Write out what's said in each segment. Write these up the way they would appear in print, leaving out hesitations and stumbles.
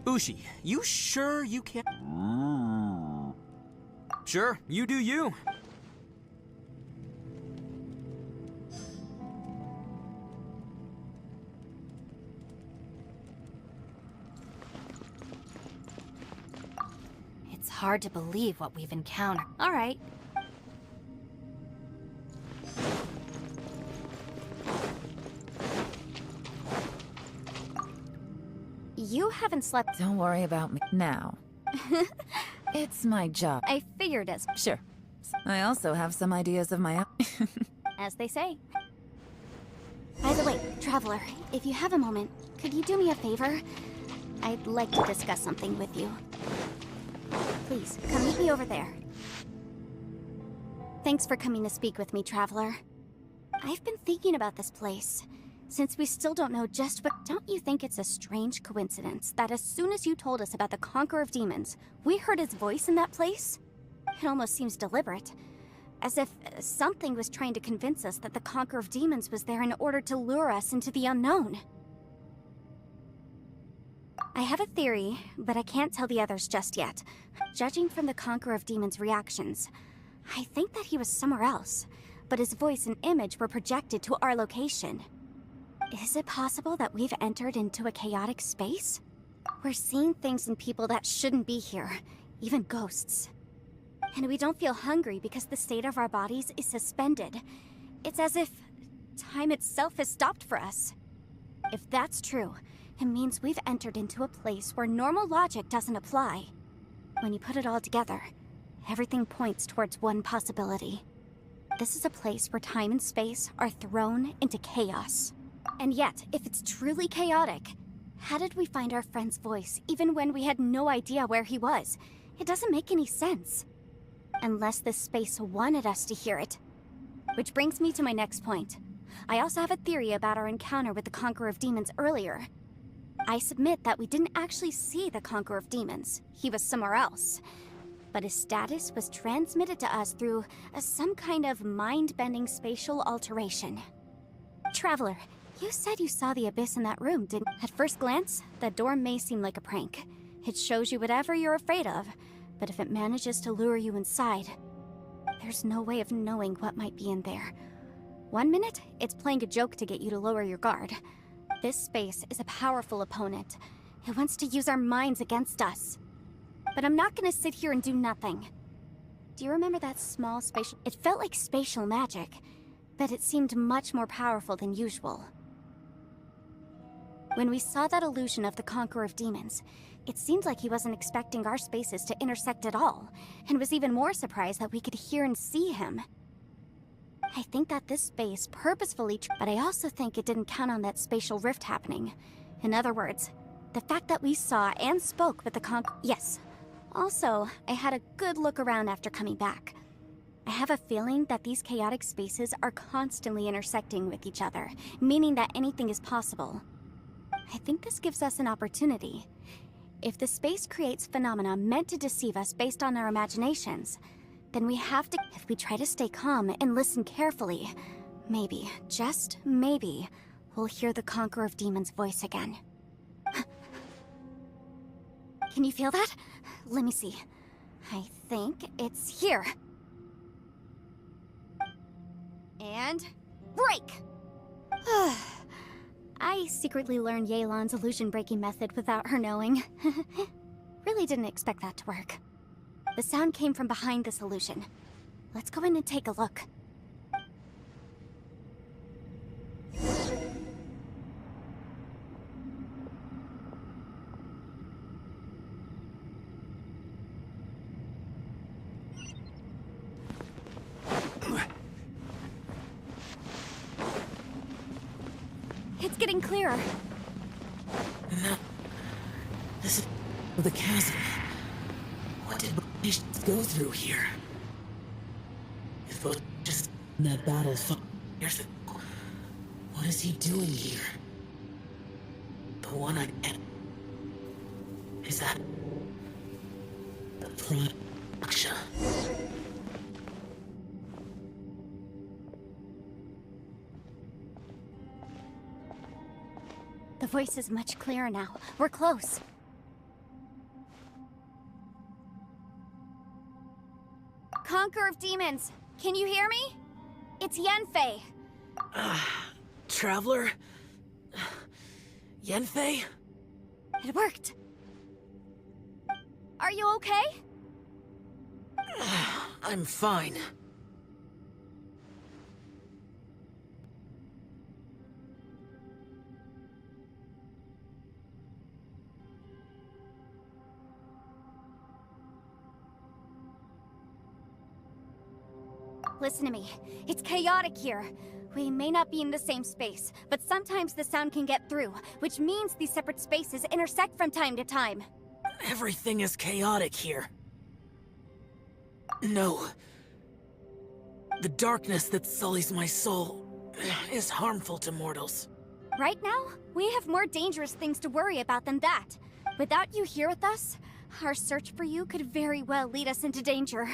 Ushi, you sure you can't? Sure, you do you. It's hard to believe what we've encountered. All right. You haven't slept. Don't worry about me now. It's my job. I figured as Sure. I also have some ideas of my own. as they say. By the way, Traveler, if you have a moment, could you do me a favor? I'd like to discuss something with you. Please, come meet me over there. Thanks for coming to speak with me, Traveler. I've been thinking about this place. Since we still don't know just what... Don't you think it's a strange coincidence that as soon as you told us about the Conqueror of Demons, we heard his voice in that place? It almost seems deliberate. As if something was trying to convince us that the Conqueror of Demons was there in order to lure us into the unknown. I have a theory, but I can't tell the others just yet. Judging from the Conqueror of Demons' reactions, I think that he was somewhere else, but his voice and image were projected to our location. Is it possible that we've entered into a chaotic space? We're seeing things in people that shouldn't be here, even ghosts. And we don't feel hungry because the state of our bodies is suspended. It's as if time itself has stopped for us. If that's true, it means we've entered into a place where normal logic doesn't apply. When you put it all together, everything points towards one possibility. This is a place where time and space are thrown into chaos. And yet, if it's truly chaotic, how did we find our friend's voice even when we had no idea where he was? It doesn't make any sense. Unless this space wanted us to hear it. Which brings me to my next point. I also have a theory about our encounter with the Conqueror of Demons earlier. I submit that we didn't actually see the Conqueror of Demons. He was somewhere else. But his status was transmitted to us through some kind of mind-bending spatial alteration. Traveler, you said you saw the abyss in that room, didn't you? At first glance, that door may seem like a prank. It shows you whatever you're afraid of, but if it manages to lure you inside, there's no way of knowing what might be in there. 1 minute, it's playing a joke to get you to lower your guard. This space is a powerful opponent. It wants to use our minds against us. But I'm not gonna sit here and do nothing. Do you remember that small spatial... It felt like spatial magic, but it seemed much more powerful than usual. When we saw that illusion of the Conqueror of Demons, it seemed like he wasn't expecting our spaces to intersect at all, and was even more surprised that we could hear and see him. I think that this space purposefully... But I also think it didn't count on that spatial rift happening. In other words, the fact that we saw and spoke with the Yes. Also, I had a good look around after coming back. I have a feeling that these chaotic spaces are constantly intersecting with each other, meaning that anything is possible. I think this gives us an opportunity. If the space creates phenomena meant to deceive us based on our imaginations, then we have to... If we try to stay calm and listen carefully, maybe, just maybe, we'll hear the Conqueror of Demons' voice again. Can you feel that? Let me see. I think it's here. And... break! I secretly learned Yelan's illusion-breaking method without her knowing. Really didn't expect that to work. The sound came from behind this illusion. Let's go in and take a look. It's getting clearer. No. This is the chasm. What did Bosch go through here? If Bosch just in that battle 5 years ago, what is he doing here? The one I met. Is that the Prime Aksha? The voice is much clearer now. We're close. Conqueror of Demons, can you hear me? It's Yanfei. Traveler? Yenfei? It worked. Are you okay? I'm fine. Listen to me. It's chaotic here. We may not be in the same space, but sometimes the sound can get through, which means these separate spaces intersect from time to time. Everything is chaotic here. No. The darkness that sullies my soul is harmful to mortals. Right now, we have more dangerous things to worry about than that. Without you here with us, our search for you could very well lead us into danger.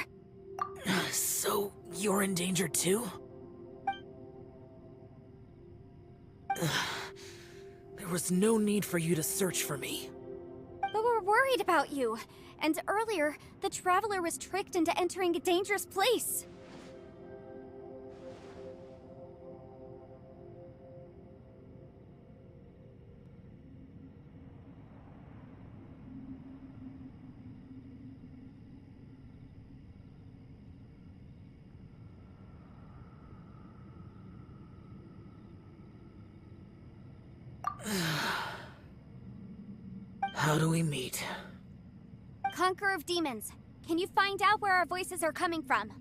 So, you're in danger too? There was no need for you to search for me. But we're worried about you. And earlier, the Traveler was tricked into entering a dangerous place. How do we meet? Conqueror of Demons, can you find out where our voices are coming from?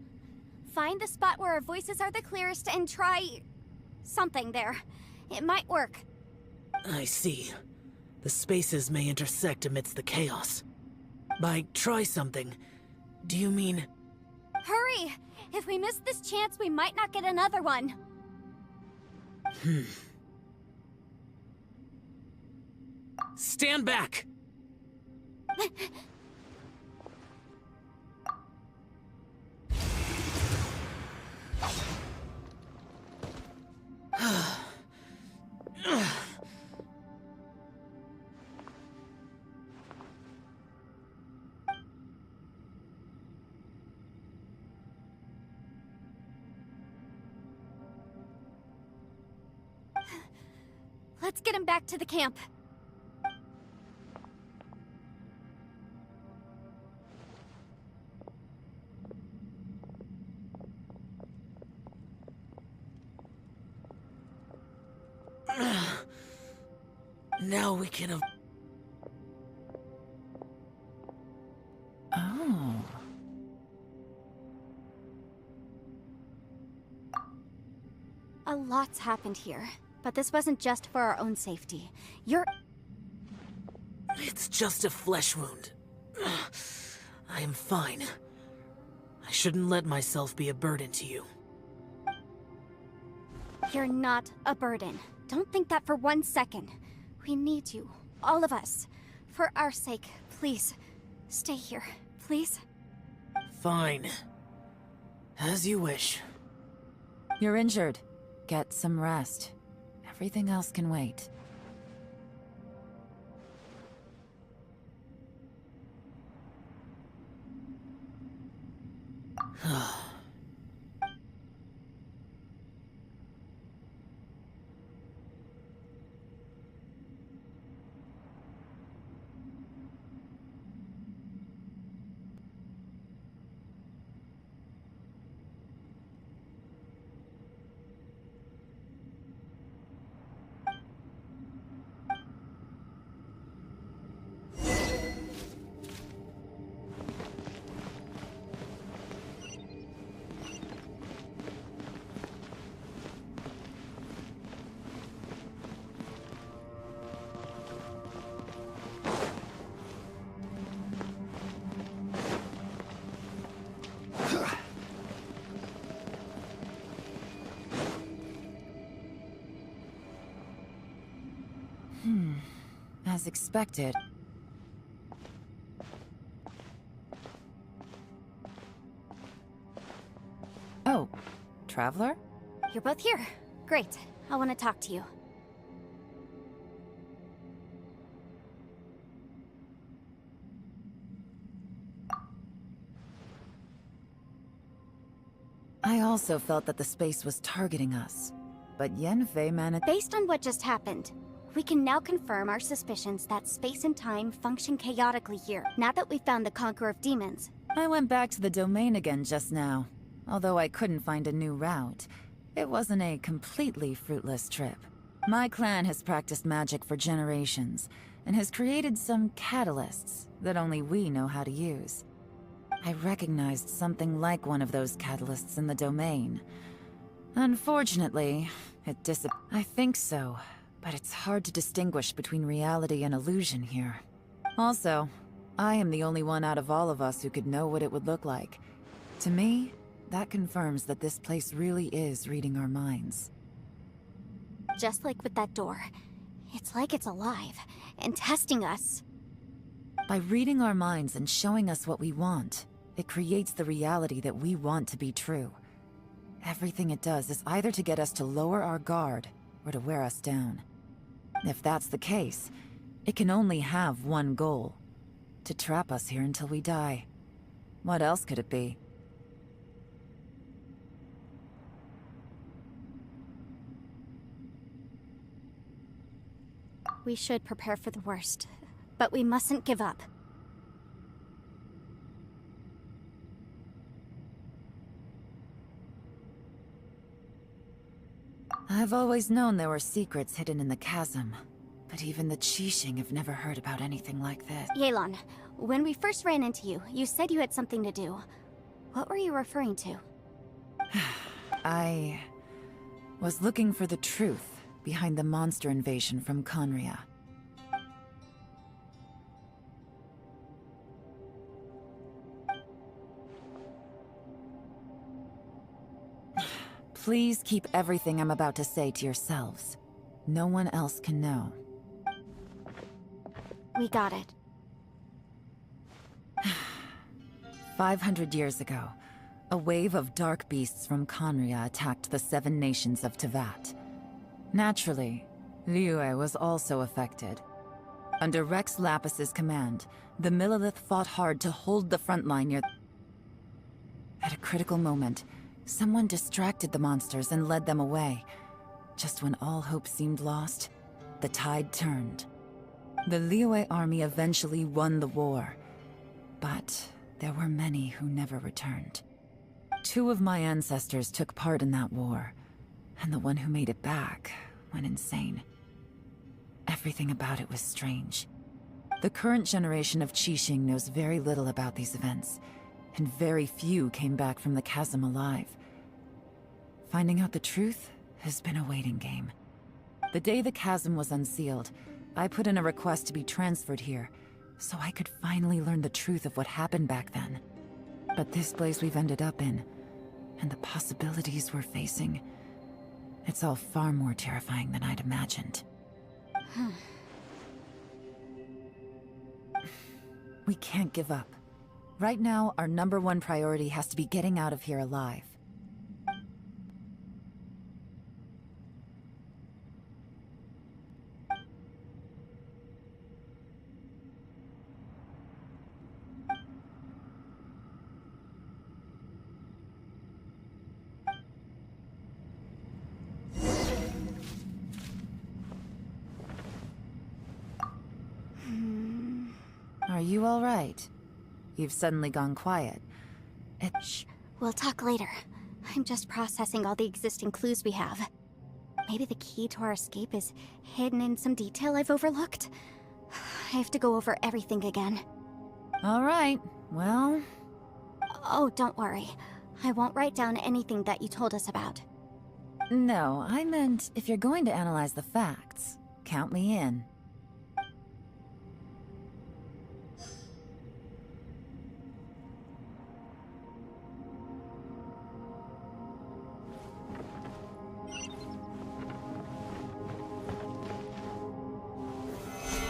Find the spot where our voices are the clearest and try... something there. It might work. I see. The spaces may intersect amidst the chaos. By try something, do you mean... Hurry! If we miss this chance, we might not get another one. Stand back! Let's get him back to the camp. Now we can have... Oh. A lot's happened here, but this wasn't just for our own safety. It's just a flesh wound. I am fine. I shouldn't let myself be a burden to you. You're not a burden. Don't think that for 1 second. We need you, all of us. For our sake, please, stay here, please. Fine. As you wish. You're injured. Get some rest. Everything else can wait. As expected. Oh, Traveler? You're both here. Great. I want to talk to you. I also felt that the space was targeting us. But Yenfei managed— Based on what just happened, we can now confirm our suspicions that space and time function chaotically here, now that we found the Conqueror of Demons. I went back to the domain again just now. Although I couldn't find a new route, it wasn't a completely fruitless trip. My clan has practiced magic for generations, and has created some catalysts that only we know how to use. I recognized something like one of those catalysts in the domain. Unfortunately, it disappeared. I think so, but it's hard to distinguish between reality and illusion here. Also, I am the only one out of all of us who could know what it would look like. To me, that confirms that this place really is reading our minds. Just like with that door. It's like it's alive, and testing us. By reading our minds and showing us what we want, it creates the reality that we want to be true. Everything it does is either to get us to lower our guard, or to wear us down. If that's the case, it can only have one goal: to trap us here until we die. What else could it be? We should prepare for the worst, but we mustn't give up. I've always known there were secrets hidden in the chasm, but even the Qixing have never heard about anything like this. Yelan, when we first ran into you, you said you had something to do. What were you referring to? I was looking for the truth behind the monster invasion from Conria. Please keep everything I'm about to say to yourselves. No one else can know. We got it. 500 years ago, a wave of dark beasts from Conria attacked the 7 nations of Tevat. Naturally, Liyue was also affected. Under Rex Lapis's command, the Millelith fought hard to hold the front line near— At a critical moment, someone distracted the monsters and led them away. Just when all hope seemed lost, the tide turned. The Liyue army eventually won the war, but there were many who never returned. 2 of my ancestors took part in that war, and the one who made it back went insane. Everything about it was strange. The current generation of Qixing knows very little about these events, and very few came back from the chasm alive. Finding out the truth has been a waiting game. The day the chasm was unsealed, I put in a request to be transferred here, so I could finally learn the truth of what happened back then. But this place we've ended up in, and the possibilities we're facing, it's all far more terrifying than I'd imagined. We can't give up. Right now, our #1 priority has to be getting out of here alive. Are you all right? You've suddenly gone quiet. Shh, we'll talk later. I'm just processing all the existing clues we have. Maybe the key to our escape is hidden in some detail I've overlooked. I have to go over everything again. All right, well... Oh, don't worry. I won't write down anything that you told us about. No, I meant if you're going to analyze the facts, count me in.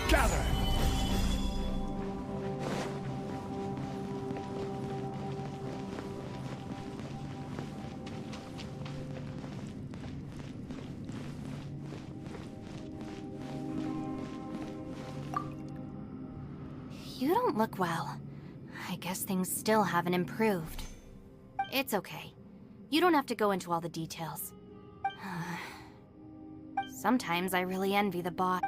Gather! You don't look well. I guess things still haven't improved. It's okay. You don't have to go into all the details. Sometimes I really envy the bot.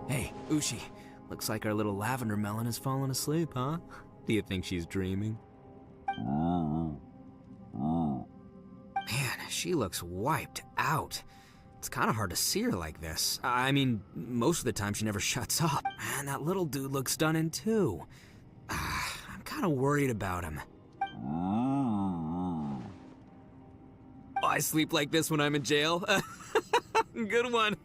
Hey, Ushi. Looks like our little lavender melon has fallen asleep, huh? Do you think she's dreaming? Man, she looks wiped out. It's kind of hard to see her like this. I mean, most of the time she never shuts up. Man, that little dude looks done in too. I'm kind of worried about him. I sleep like this when I'm in jail. Good one.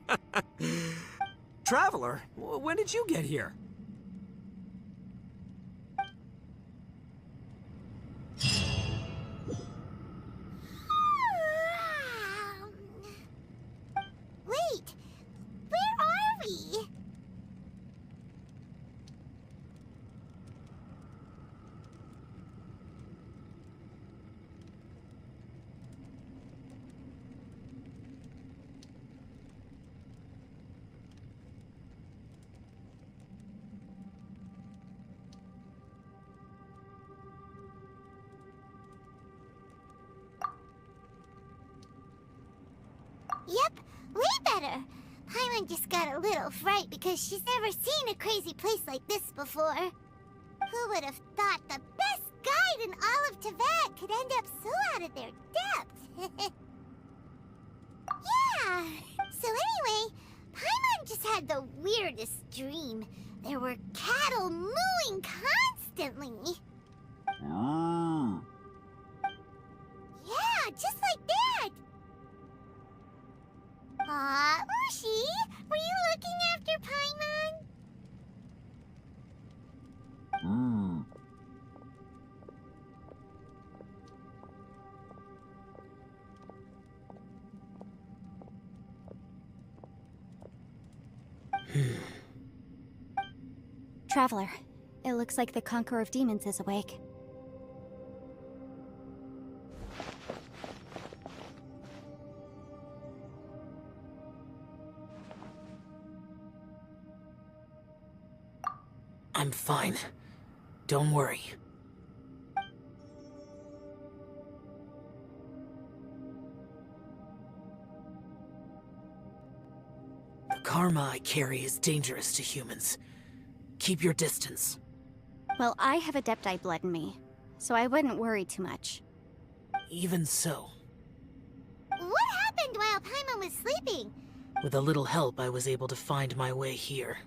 Traveler, when did you get here? Wait, where are we? Yep, way better. Paimon just got a little fright because she's never seen a crazy place like this before. Who would have thought the best guide in all of Teyvat could end up so out of their depth? Yeah, so anyway, Paimon just had the weirdest dream. There were cattle mooing constantly. Yeah, just like that. Aw, Ushi, were you looking after Paimon? Traveler, it looks like the Conqueror of Demons is awake. I'm fine. Don't worry. The karma I carry is dangerous to humans. Keep your distance. Well, I have Adepti blood in me, so I wouldn't worry too much. Even so, What happened while Paimon was sleeping? with a little help, I was able to find my way here.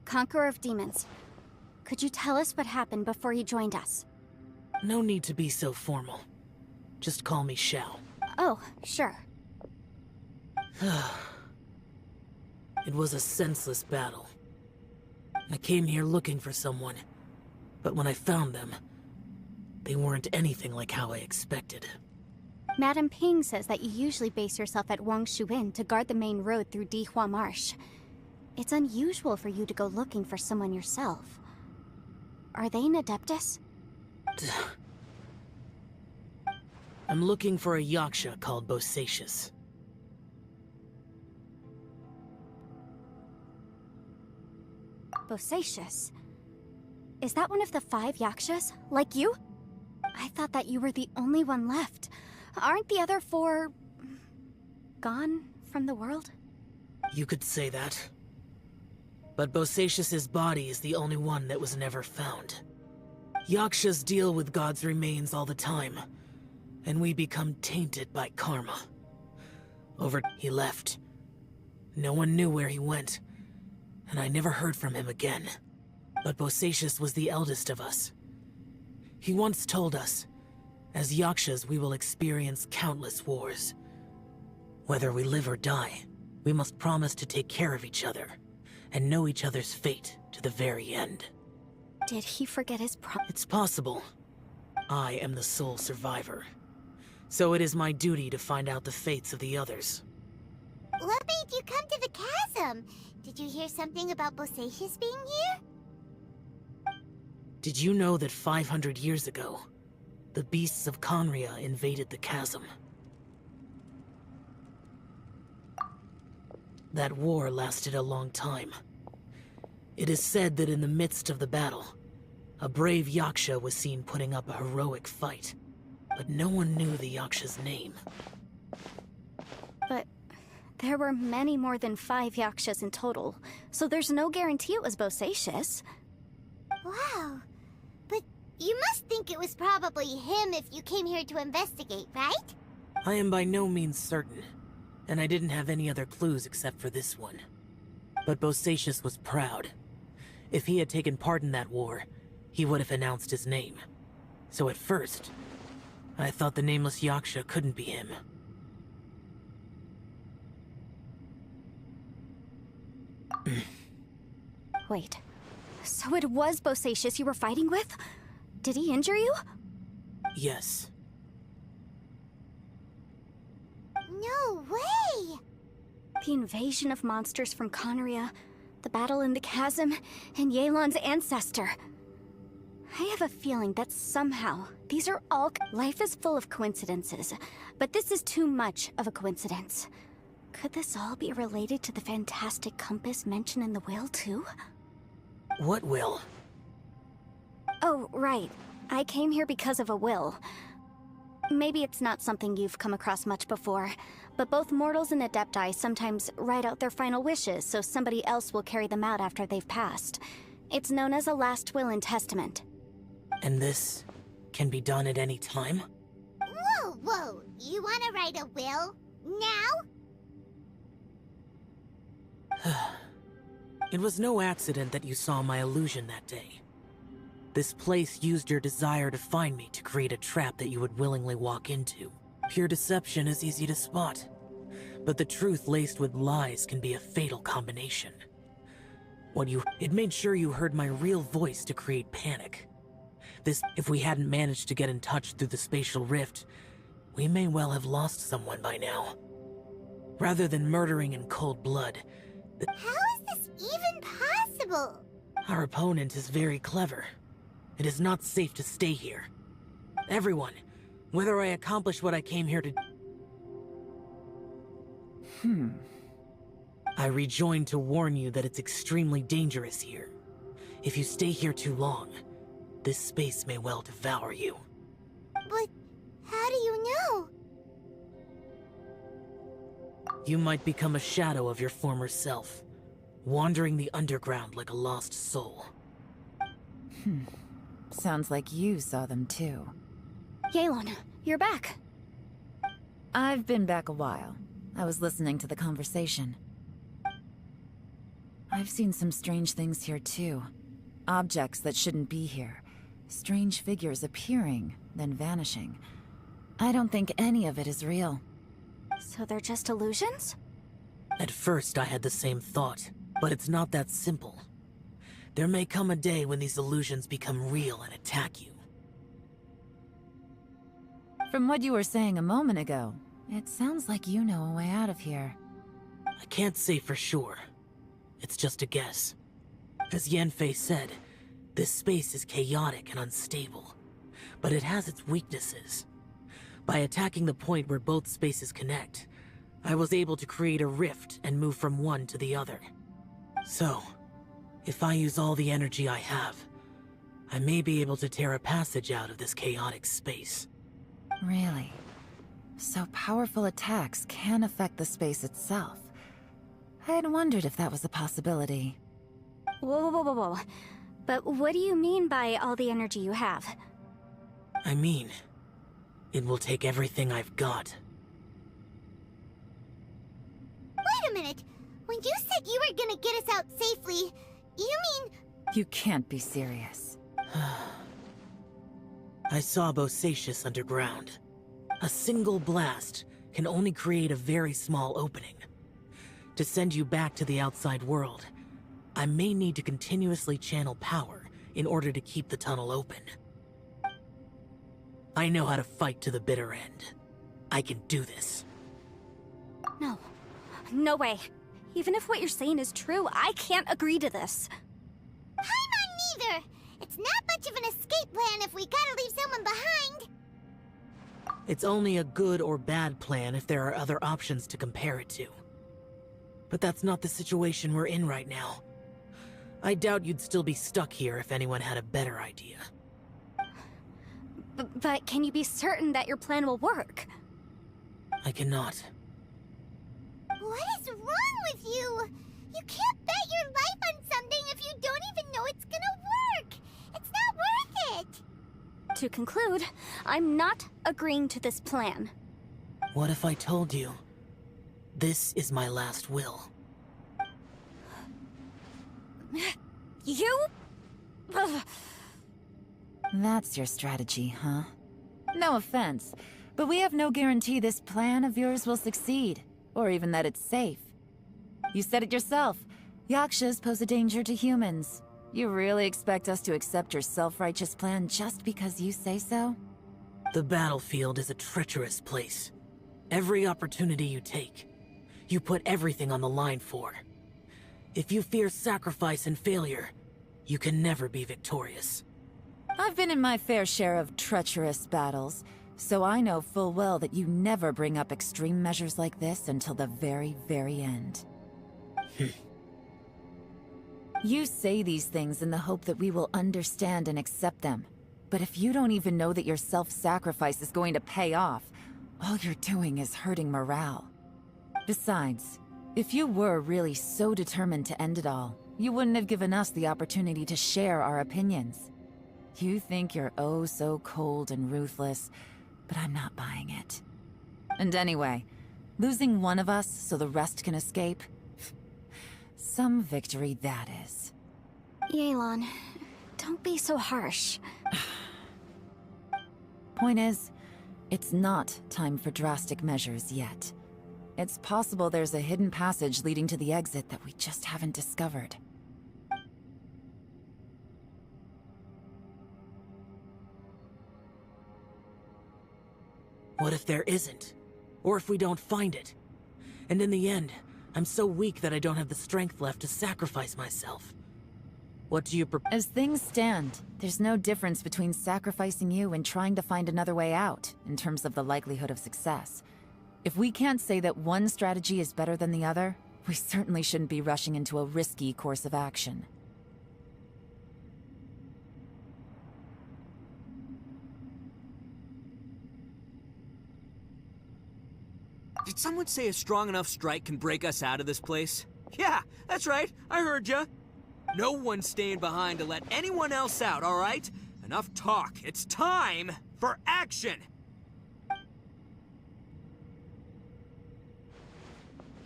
Conqueror of Demons, could you tell us what happened before you joined us? No need to be so formal. Just call me Xiao. Oh, sure. It was a senseless battle. I came here looking for someone, but when I found them, they weren't anything like how I expected. Madam Ping says that you usually base yourself at Wangshu Inn to guard the main road through Dihua Marsh. It's unusual for you to go looking for someone yourself. Are they an Adeptus? I'm looking for a Yaksha called Bosacius. Bosacius? Is that one of the 5 Yakshas? Like you? I thought that you were the only one left. Aren't the other 4... gone from the world? You could say that. But Bosacius's body is the only one that was never found. Yakshas deal with God's remains all the time, and we become tainted by karma. He left. No one knew where he went, and I never heard from him again. But Bosacius was the eldest of us. He once told us, as Yakshas we will experience countless wars. Whether we live or die, we must promise to take care of each other, and know each other's fate to the very end. Did he forget his It's possible. I am the sole survivor. So it is my duty to find out the fates of the others. What made you come to the chasm? Did you hear something about Bosacius being here? Did you know that 500 years ago, the beasts of Conria invaded the chasm. That war lasted a long time. It is said that in the midst of the battle, a brave Yaksha was seen putting up a heroic fight, but no one knew the Yaksha's name. But there were many more than 5 Yakshas in total, so there's no guarantee it was Bosacius. Wow. But you must think it was probably him if you came here to investigate, right? I am by no means certain, and I didn't have any other clues except for this one. But Bosacius was proud. If he had taken part in that war, he would have announced his name. So at first, I thought the nameless Yaksha couldn't be him. Wait, so it was Bosacius you were fighting with? Did he injure you? Yes. No way! The invasion of monsters from Conria, the battle in the chasm, and Yelan's ancestor. I have a feeling that somehow these are all... Life is full of coincidences, but this is too much of a coincidence. Could this all be related to the fantastic compass mentioned in the will, too? What will? Oh, right. I came here because of a will. Maybe it's not something you've come across much before, but both mortals and adepti sometimes write out their final wishes so somebody else will carry them out after they've passed. It's known as a last will and testament. And this can be done at any time? Whoa, whoa! You wanna write a will? Now? It was no accident that you saw my illusion that day. This place used your desire to find me to create a trap that you would willingly walk into. Pure deception is easy to spot, but the truth laced with lies can be a fatal combination. It made sure you heard my real voice to create panic. If we hadn't managed to get in touch through the spatial rift, we may well have lost someone by now. Rather than murdering in cold blood, How is this even possible? our opponent is very clever. It is not safe to stay here. Everyone, whether I accomplish what I came here to... I rejoined to warn you that it's extremely dangerous here. If you stay here too long, this space may well devour you. But how do you know? You might become a shadow of your former self, wandering the underground like a lost soul. Sounds like you saw them too. Yelan, you're back. I've been back a while. I was listening to the conversation. I've seen some strange things here too. Objects that shouldn't be here. Strange figures appearing, then vanishing. I don't think any of it is real. So they're just illusions? At first I had the same thought, but it's not that simple. There may come a day when these illusions become real and attack you. From what you were saying a moment ago, it sounds like you know a way out of here. I can't say for sure. It's just a guess. As Yanfei said, this space is chaotic and unstable, but it has its weaknesses. By attacking the point where both spaces connect, I was able to create a rift and move from one to the other. So, if I use all the energy I have, I may be able to tear a passage out of this chaotic space. Really? So powerful attacks can affect the space itself. I had wondered if that was a possibility. Whoa, whoa, whoa, whoa. But what do you mean by all the energy you have? I mean, it will take everything I've got. Wait a minute! When you said you were gonna get us out safely, you mean... You can't be serious. I saw Bosacius underground. A single blast can only create a very small opening. To send you back to the outside world, I may need to continuously channel power in order to keep the tunnel open. I know how to fight to the bitter end. I can do this. No. No way. Even if what you're saying is true, I can't agree to this. I'm not neither! It's not much of an escape plan if we gotta leave someone behind! It's only a good or bad plan if there are other options to compare it to. But that's not the situation we're in right now. I doubt you'd still be stuck here if anyone had a better idea. But can you be certain that your plan will work? I cannot. What is wrong with you? You can't bet your life on something if you don't even know it's gonna work. It's not worth it. To conclude, I'm not agreeing to this plan. What if I told you, this is my last will? You? Ugh. That's your strategy, huh? No offense, but we have no guarantee this plan of yours will succeed, or even that it's safe. You said it yourself. Yakshas pose a danger to humans. You really expect us to accept your self-righteous plan just because you say so? The battlefield is a treacherous place. Every opportunity you take, you put everything on the line for. If you fear sacrifice and failure, you can never be victorious. I've been in my fair share of treacherous battles, so I know full well that you never bring up extreme measures like this until the very, very end. You say these things in the hope that we will understand and accept them. But if you don't even know that your self-sacrifice is going to pay off, all you're doing is hurting morale. Besides, if you were really so determined to end it all, you wouldn't have given us the opportunity to share our opinions. You think you're oh so cold and ruthless, but I'm not buying it. And anyway, losing one of us so the rest can escape? Some victory that is. Yelan, don't be so harsh. Point is, it's not time for drastic measures yet. It's possible there's a hidden passage leading to the exit that we just haven't discovered. What if there isn't? Or if we don't find it? And in the end, I'm so weak that I don't have the strength left to sacrifice myself. What do you propose? As things stand, there's no difference between sacrificing you and trying to find another way out, in terms of the likelihood of success. If we can't say that one strategy is better than the other, we certainly shouldn't be rushing into a risky course of action. Did someone say a strong enough strike can break us out of this place? Yeah, that's right. I heard ya. No one's staying behind to let anyone else out, all right? Enough talk. It's time for action.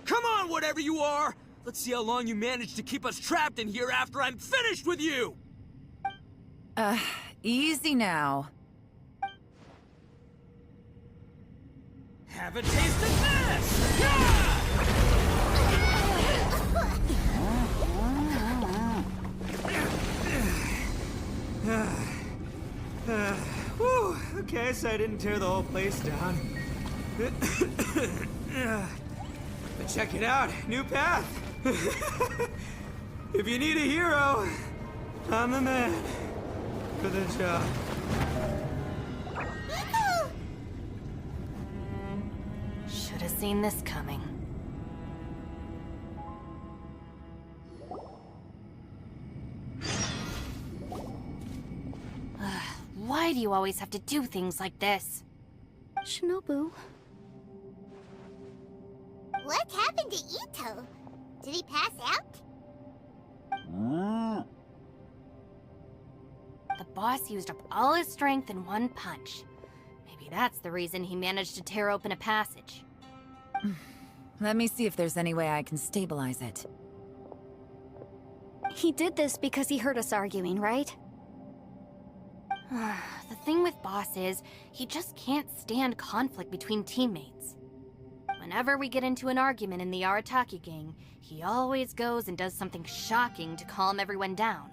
Come on, whatever you are. Let's see how long you manage to keep us trapped in here after I'm finished with you. Easy now. Have a taste of this! Yeah! Whew, okay, so I didn't tear the whole place down. But check it out, new path. If you need a hero, I'm the man for the job. Should have seen this coming. Why do you always have to do things like this? Shinobu. What happened to Ito? Did he pass out? The boss used up all his strength in one punch. Maybe that's the reason he managed to tear open a passage. Let me see if there's any way I can stabilize it. He did this because he heard us arguing, right? The thing with Boss is, he just can't stand conflict between teammates. Whenever we get into an argument in the Arataki gang, he always goes and does something shocking to calm everyone down.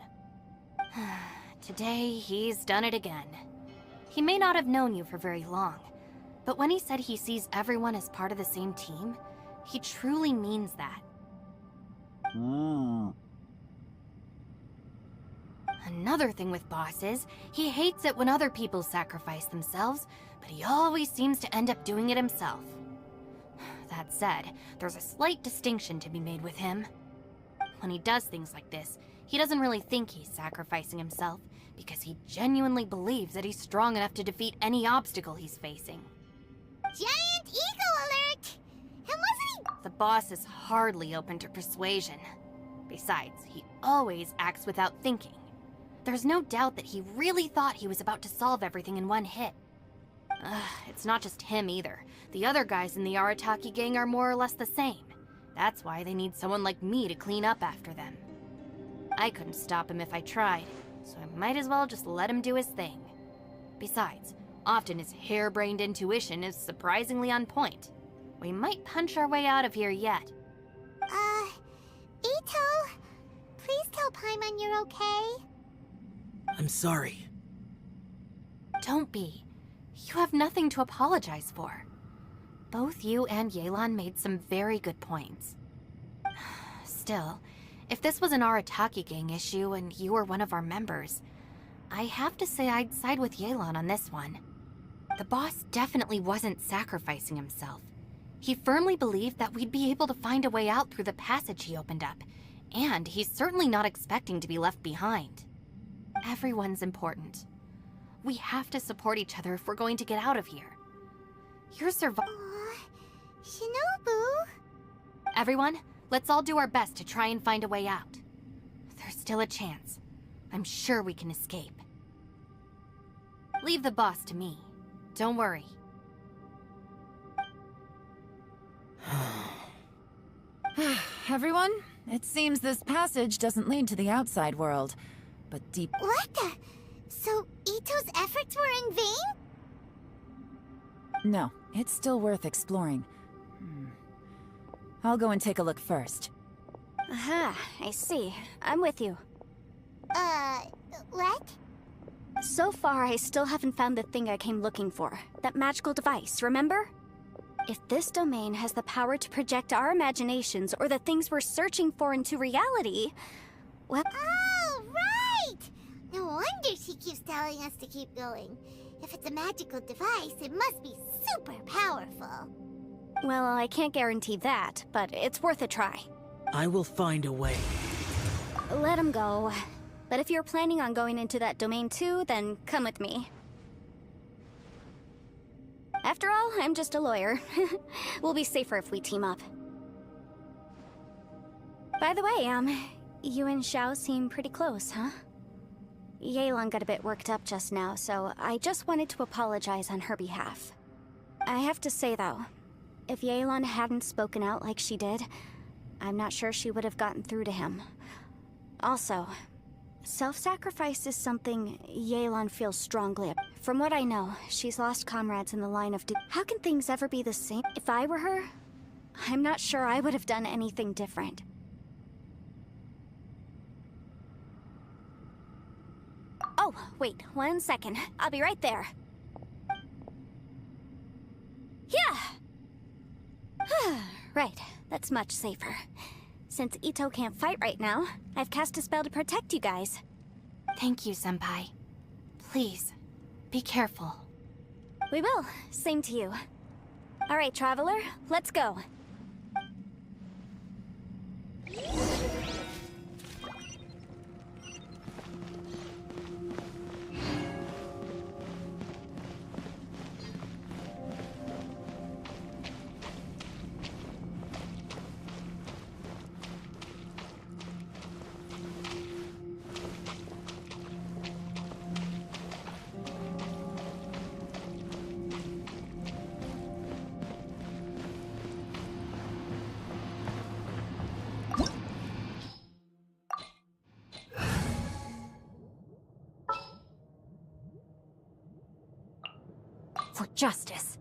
Today, he's done it again. He may not have known you for very long, but when he said he sees everyone as part of the same team, he truly means that. Another thing with Boss is, he hates it when other people sacrifice themselves, but he always seems to end up doing it himself. That said, there's a slight distinction to be made with him. When he does things like this, he doesn't really think he's sacrificing himself, because he genuinely believes that he's strong enough to defeat any obstacle he's facing. Giant eagle alert! And wasn't The boss is hardly open to persuasion. Besides, he always acts without thinking. There's no doubt that he really thought he was about to solve everything in one hit. It's not just him either. The other guys in the Arataki gang are more or less the same. That's why they need someone like me to clean up after them. I couldn't stop him if I tried, so I might as well just let him do his thing. Besides, often his harebrained intuition is surprisingly on point. We might punch our way out of here yet. Ito, please tell Paimon you're okay. I'm sorry. Don't be. You have nothing to apologize for. Both you and Yelan made some very good points. Still, if this was an Arataki gang issue and you were one of our members, I have to say I'd side with Yelan on this one. The boss definitely wasn't sacrificing himself. He firmly believed that we'd be able to find a way out through the passage he opened up, and he's certainly not expecting to be left behind. Everyone's important. We have to support each other if we're going to get out of here. Your Aw, Shinobu. Everyone, let's all do our best to try and find a way out. There's still a chance. I'm sure we can escape. Leave the boss to me. Don't worry. Everyone, it seems this passage doesn't lead to the outside world, but deep... What the? So Ito's efforts were in vain? No, it's still worth exploring. I'll go and take a look first. Aha, I see. I'm with you. What? So far, I still haven't found the thing I came looking for. That magical device, remember? If this domain has the power to project our imaginations or the things we're searching for into reality, well... Oh, right! No wonder she keeps telling us to keep going. If it's a magical device, it must be super powerful. Well, I can't guarantee that, but it's worth a try. I will find a way. Let him go. But if you're planning on going into that domain too, then come with me. After all, I'm just a lawyer. We'll be safer if we team up. By the way, you and Xiao seem pretty close, huh? Yelan got a bit worked up just now, so I just wanted to apologize on her behalf. I have to say, though, if Yelan hadn't spoken out like she did, I'm not sure she would have gotten through to him. Also, self-sacrifice is something Yelan feels strongly about. From what I know, she's lost comrades in the line of duty. How can things ever be the same? If I were her, I'm not sure I would have done anything different. Oh, wait, 1 second. I'll be right there. Yeah! Right, that's much safer. Since Ito can't fight right now, I've cast a spell to protect you guys. Thank you, Senpai. Please, be careful. We will. Same to you. All right, Traveler, let's go. For justice.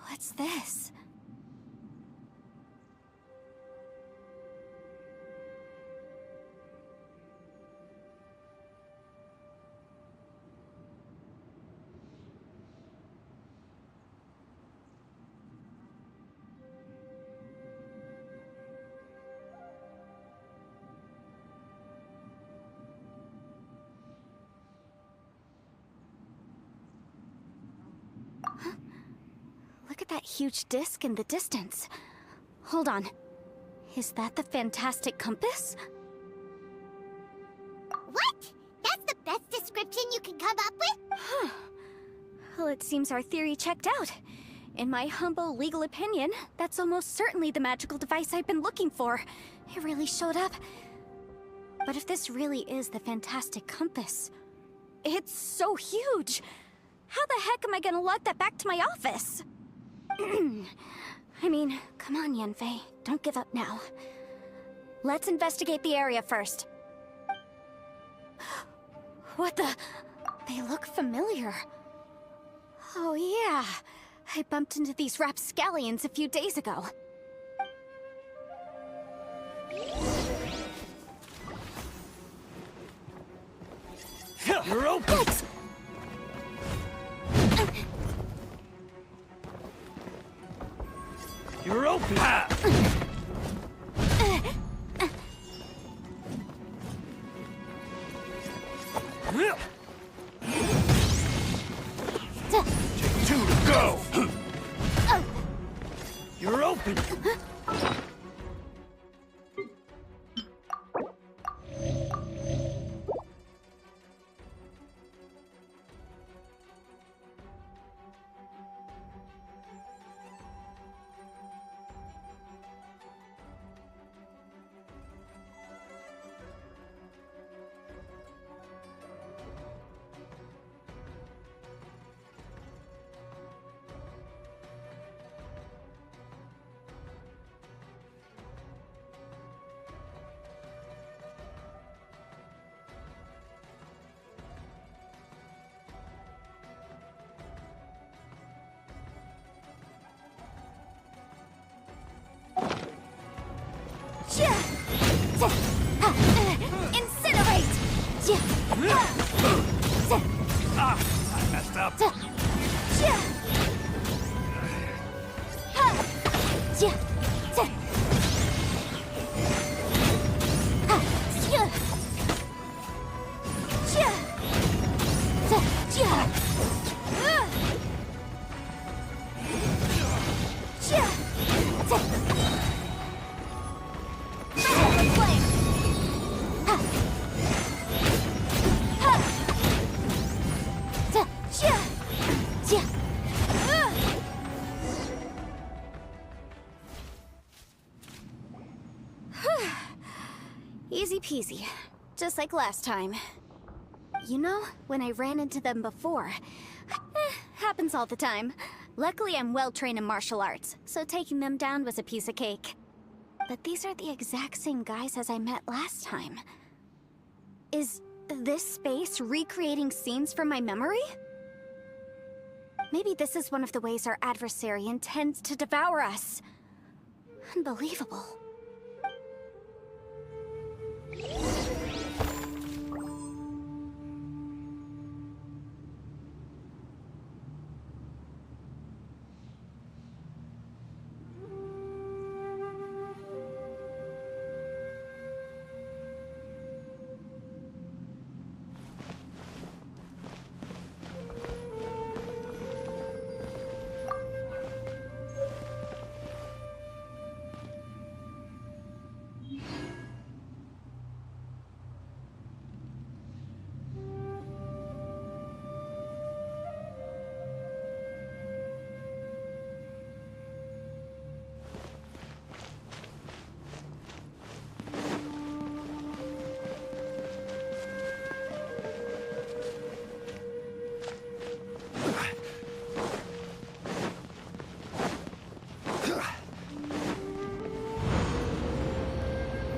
What's this? Look at that huge disc in the distance. Hold on. Is that the fantastic compass? What? That's the best description you can come up with? Huh. Well, it seems our theory checked out. In my humble legal opinion, that's almost certainly the magical device I've been looking for. It really showed up. But if this really is the fantastic compass, it's so huge. How the heck am I gonna lug that back to my office? I mean, come on, Yanfei. Don't give up now. Let's investigate the area first. What the? They look familiar. Oh yeah, I bumped into these rapscallions a few days ago. You're open! Yikes! You're open! Take two to go! You're open! Incinerate! Ah! I messed up! Easy peasy. Just like last time. You know, when I ran into them before... happens all the time. Luckily, I'm well trained in martial arts, so taking them down was a piece of cake. But these are the exact same guys as I met last time. Is this space recreating scenes from my memory? Maybe this is one of the ways our adversary intends to devour us. Unbelievable.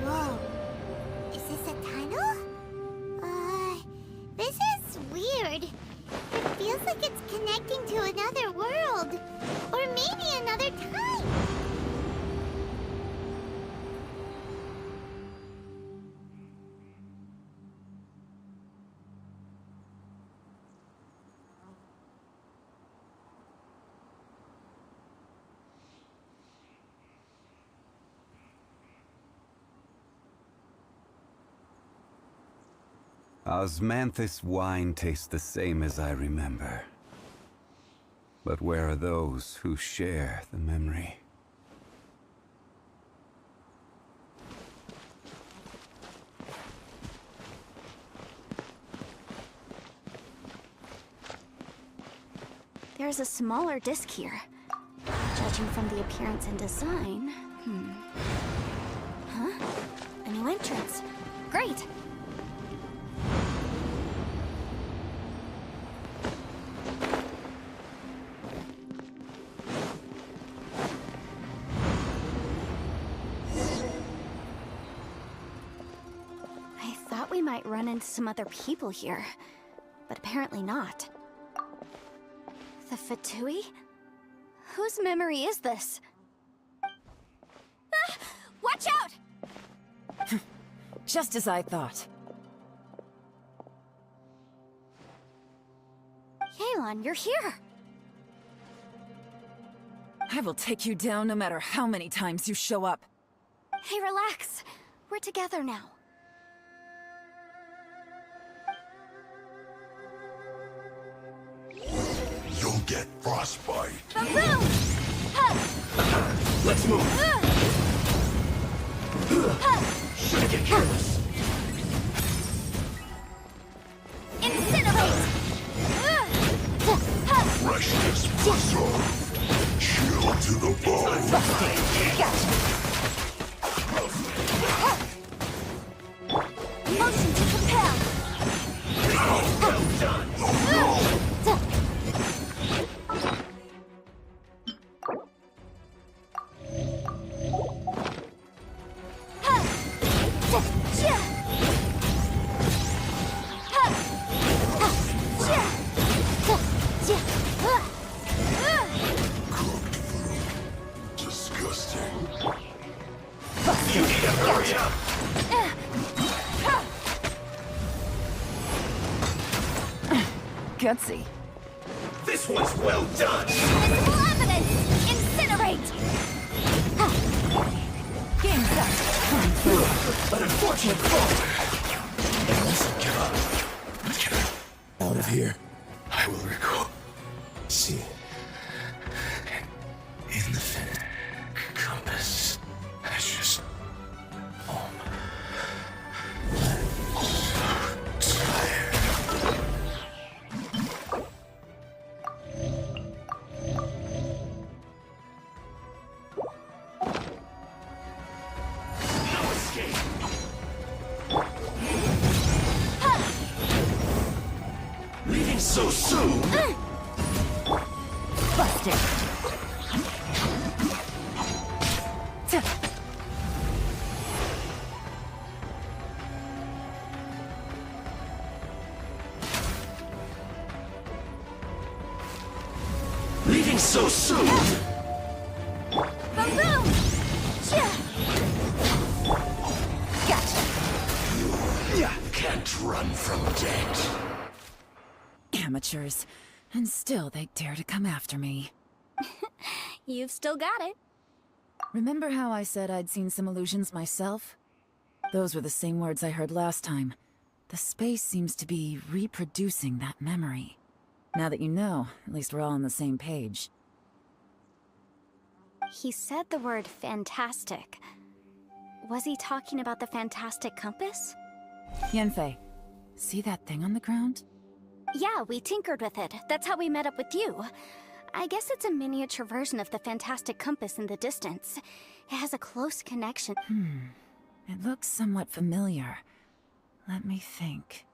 Whoa. Is this a tunnel? This is weird. It feels like it's connecting to another world. Or maybe another time. Osmanthus wine tastes the same as I remember. But where are those who share the memory? There's a smaller disc here. Judging from the appearance and design, Huh? A new entrance. Great! I thought we might run into some other people here, but apparently not. The Fatui? Whose memory is this? Ah! Watch out! Just as I thought. Yelan, you're here! I will take you down no matter how many times you show up. Hey, relax. We're together now. You'll get frostbite. Boom! Let's move. Shouldn't get careless. Incinerate! Freshness preserved. Chill to the bone. Gotcha. Motion to compel! Well done. Cooked food. Disgusting. You need to hurry up. Gutsy. This one's well done. Visible evidence! Incinerate! Game's up. An unfortunate fall. Unless I give up. Let's get out of here. I will recall. See. In the compass. That's just home. I'm so tired. No escape. Leaving so soon. Busted. Leaving so soon. Boom! Gotcha. Can't run from debt. Amateurs. And still they dare to come after me. You've still got it. Remember how I said I'd seen some illusions myself? Those were the same words I heard last time. The space seems to be reproducing that memory. Now that you know, at least we're all on the same page. He said the word fantastic. Was he talking about the fantastic compass? Yanfei, see that thing on the ground? Yeah, we tinkered with it. That's how we met up with you. I guess it's a miniature version of the fantastic compass in the distance. It has a close connection. It looks somewhat familiar. Let me think.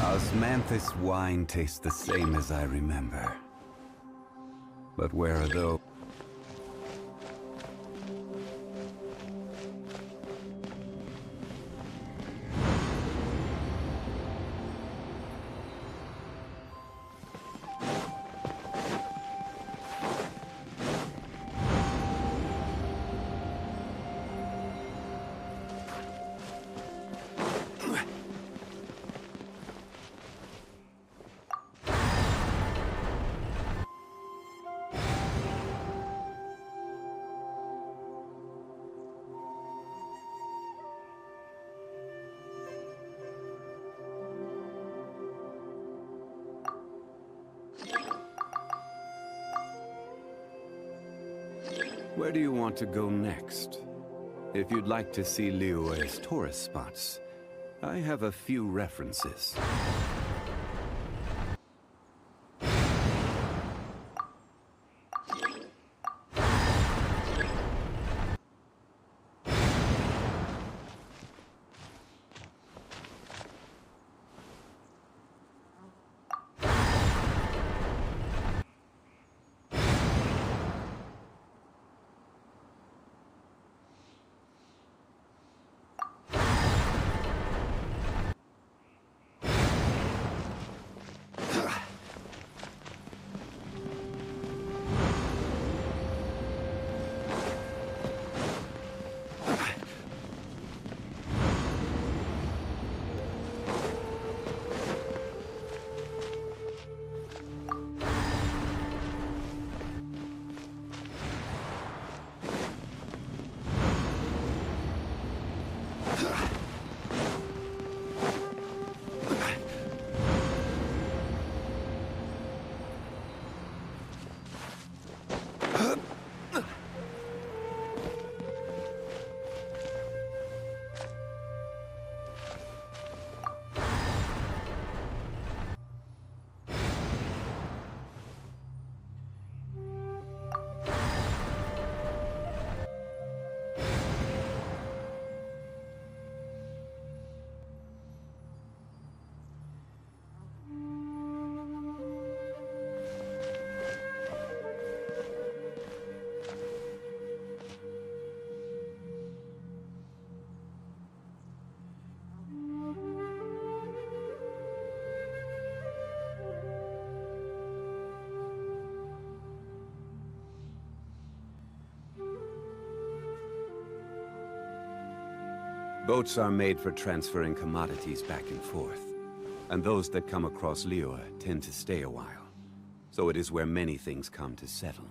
Osmanthus wine tastes the same as I remember. But where are those? Where do you want to go next? If you'd like to see Liyue's tourist spots, I have a few references. Boats are made for transferring commodities back and forth, and those that come across Liyue tend to stay a while. So it is where many things come to settle.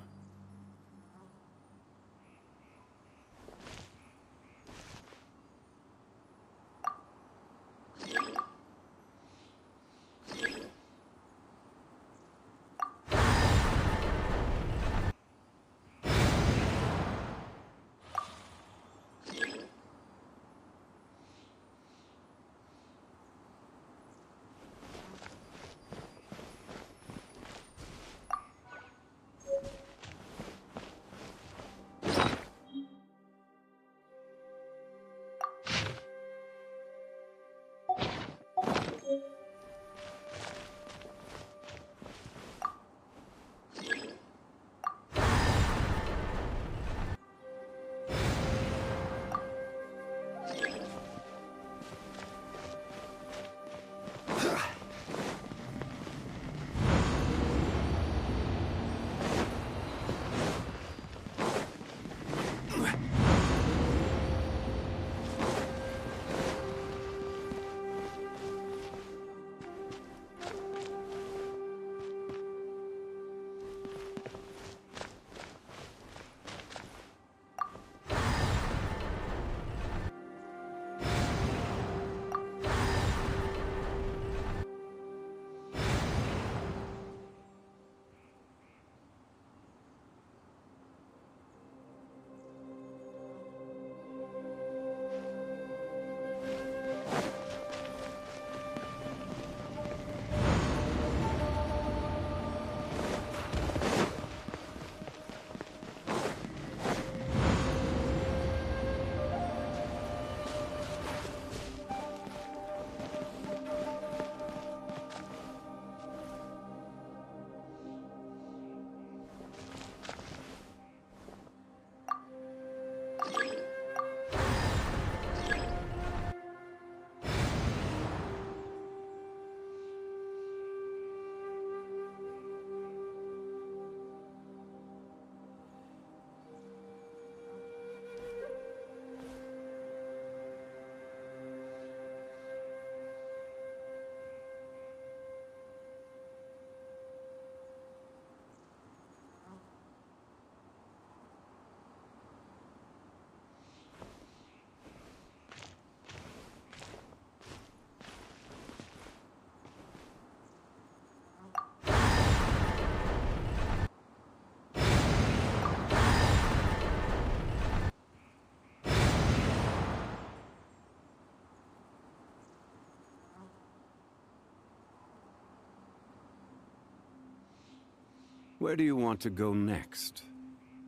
Where do you want to go next?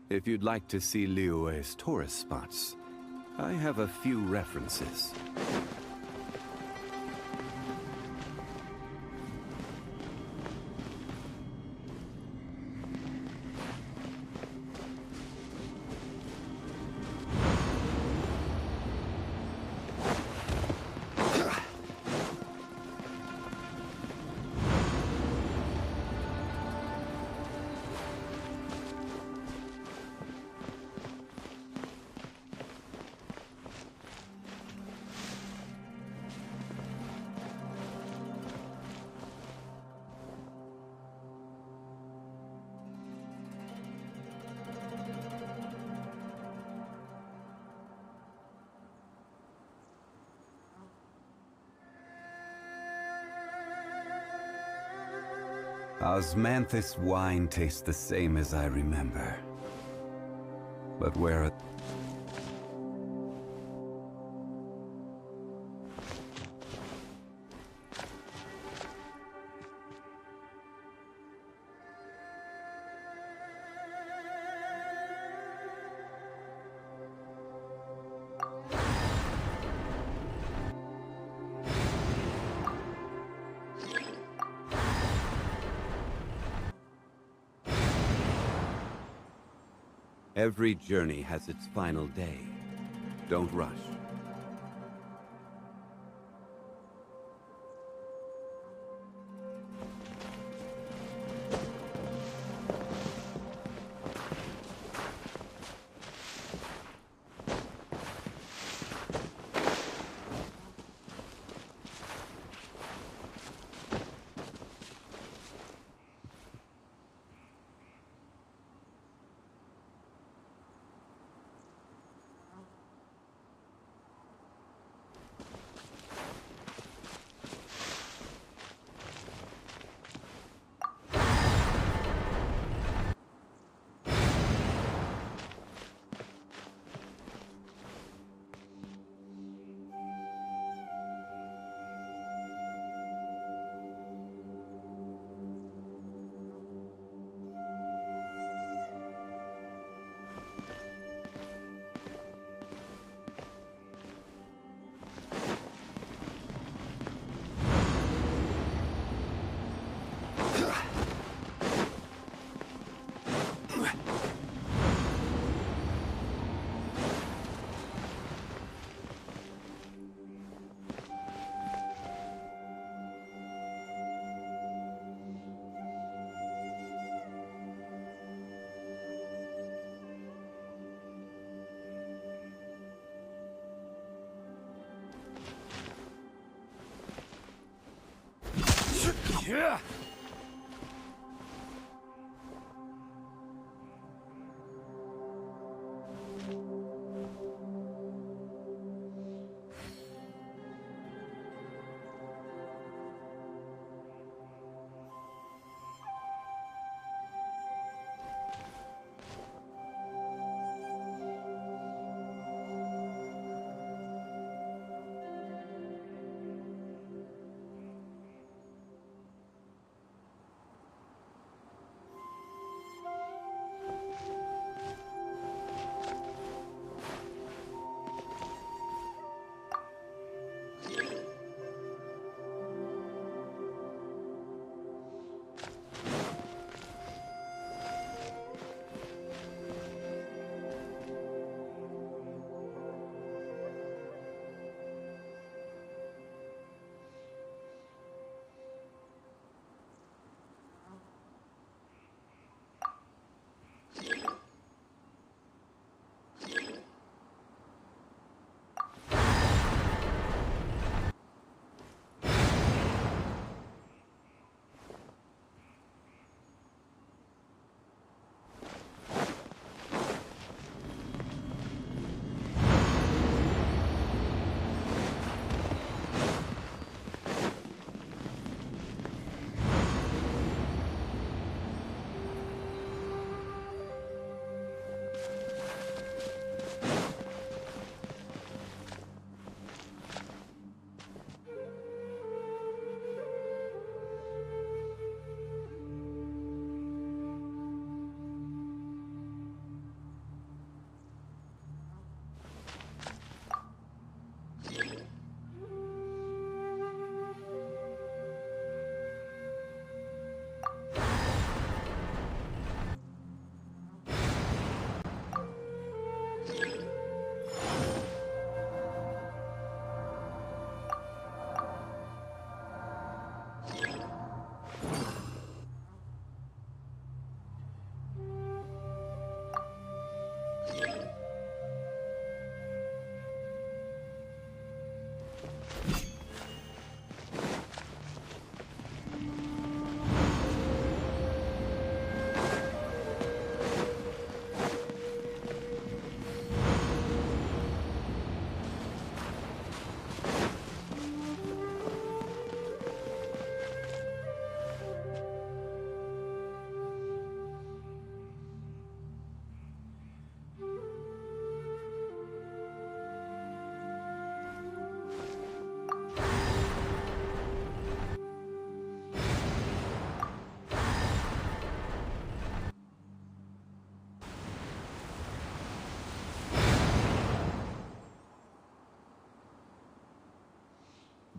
If you'd like to see Liyue's tourist spots, I have a few references. Osmanthus wine tastes the same as I remember. But where... Every journey has its final day. Don't rush. Yeah!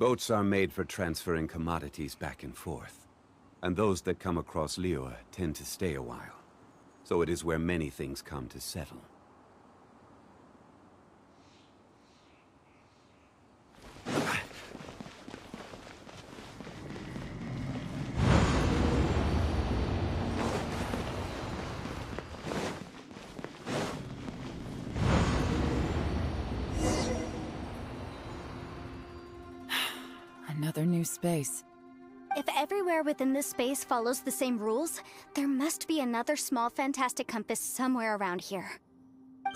Boats are made for transferring commodities back and forth. And those that come across Liyue tend to stay a while. So it is where many things come to settle. Another new space. If everywhere within this space follows the same rules, there must be another small fantastic compass somewhere around here.